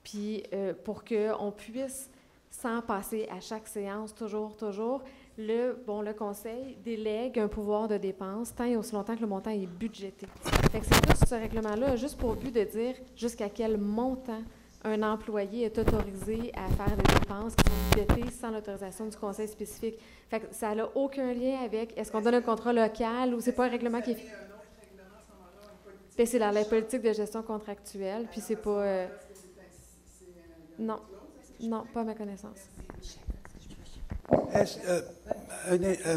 Puis, pour qu'on puisse, sans passer à chaque séance, toujours, le conseil délègue un pouvoir de dépense tant et aussi longtemps que le montant est budgété. Fait que c'est tout ce règlement-là, juste pour but de dire jusqu'à quel montant un employé est autorisé à faire des dépenses qui sont budgétées sans l'autorisation du conseil spécifique. Fait que ça n'a aucun lien avec est-ce qu'on donne un contrat local ou c'est pas un règlement qui est... C'est la politique de gestion contractuelle, puis c'est pas... Non, pas à ma connaissance.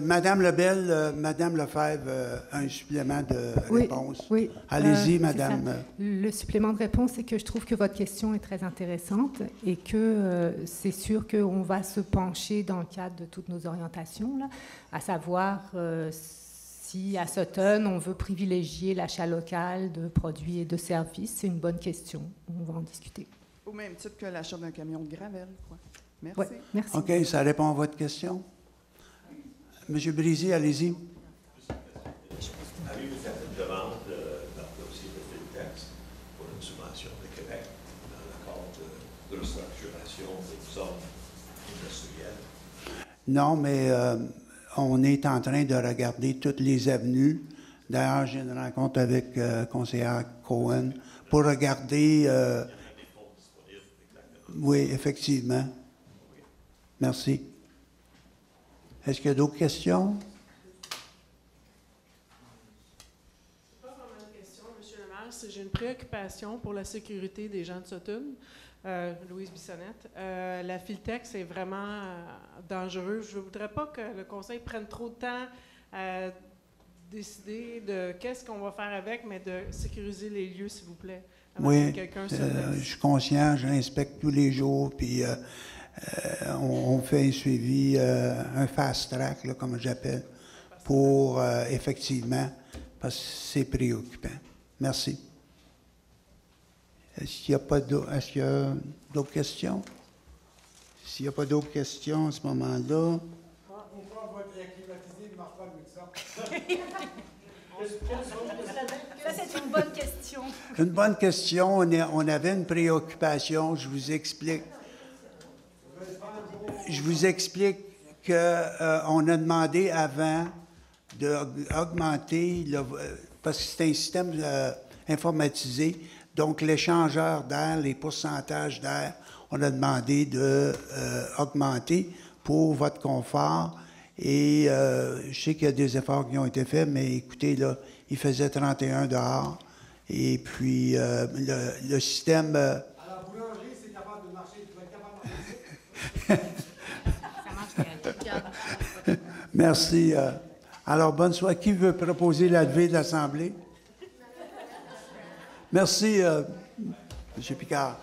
Madame Lebel, Madame Lefebvre, un supplément de réponse. Oui. Allez-y, Madame. Le supplément de réponse, c'est que je trouve que votre question est très intéressante et que c'est sûr qu'on va se pencher dans le cadre de toutes nos orientations, là, à savoir si à Sutton, on veut privilégier l'achat local de produits et de services. C'est une bonne question. On va en discuter. Au même titre que l'achat d'un camion de gravel, quoi. Merci. Ouais, merci. OK, ça répond à votre question. Monsieur Brisy, allez-y. Avez-vous fait une demande dans le dossier de Filtex pour une subvention de Québec dans le cadre de restructuration des zones industrielles? Non, mais on est en train de regarder toutes les avenues. D'ailleurs, j'ai une rencontre avec conseillère Cohen pour regarder... oui, effectivement. Merci. Est-ce qu'il y a d'autres questions? C'est pas vraiment une question, M. le maire. J'ai une préoccupation pour la sécurité des gens de Sutton. Louise Bissonnette. La Filtex est vraiment dangereux. Je ne voudrais pas que le conseil prenne trop de temps à décider de qu'est-ce qu'on va faire avec, mais de sécuriser les lieux, s'il vous plaît. Oui, je suis conscient, je l'inspecte tous les jours, puis on fait un suivi, un fast-track, là, comme j'appelle, pour effectivement, parce que c'est préoccupant. Merci. Est-ce qu'il y a d'autres questions? S'il n'y a pas d'autres questions à ce moment-là... Pourquoi votre air climatisé ne marche pas avec ça? Ça, c'est une bonne question. Une bonne question. On avait une préoccupation. Je vous explique. Je vous explique qu'on a demandé avant d'augmenter, parce que c'est un système informatisé, donc l'échangeur d'air, les pourcentages d'air, on a demandé d'augmenter pour votre confort. Et je sais qu'il y a des efforts qui ont été faits, mais écoutez, là, il faisait 31 dehors. Et puis, le système... À la boulangerie, c'est capable de marcher. Tu vas être capable de marcher. Ça marche bien. Merci. Alors, bonne soirée. Qui veut proposer la levée de l'Assemblée? Merci, M. Picard.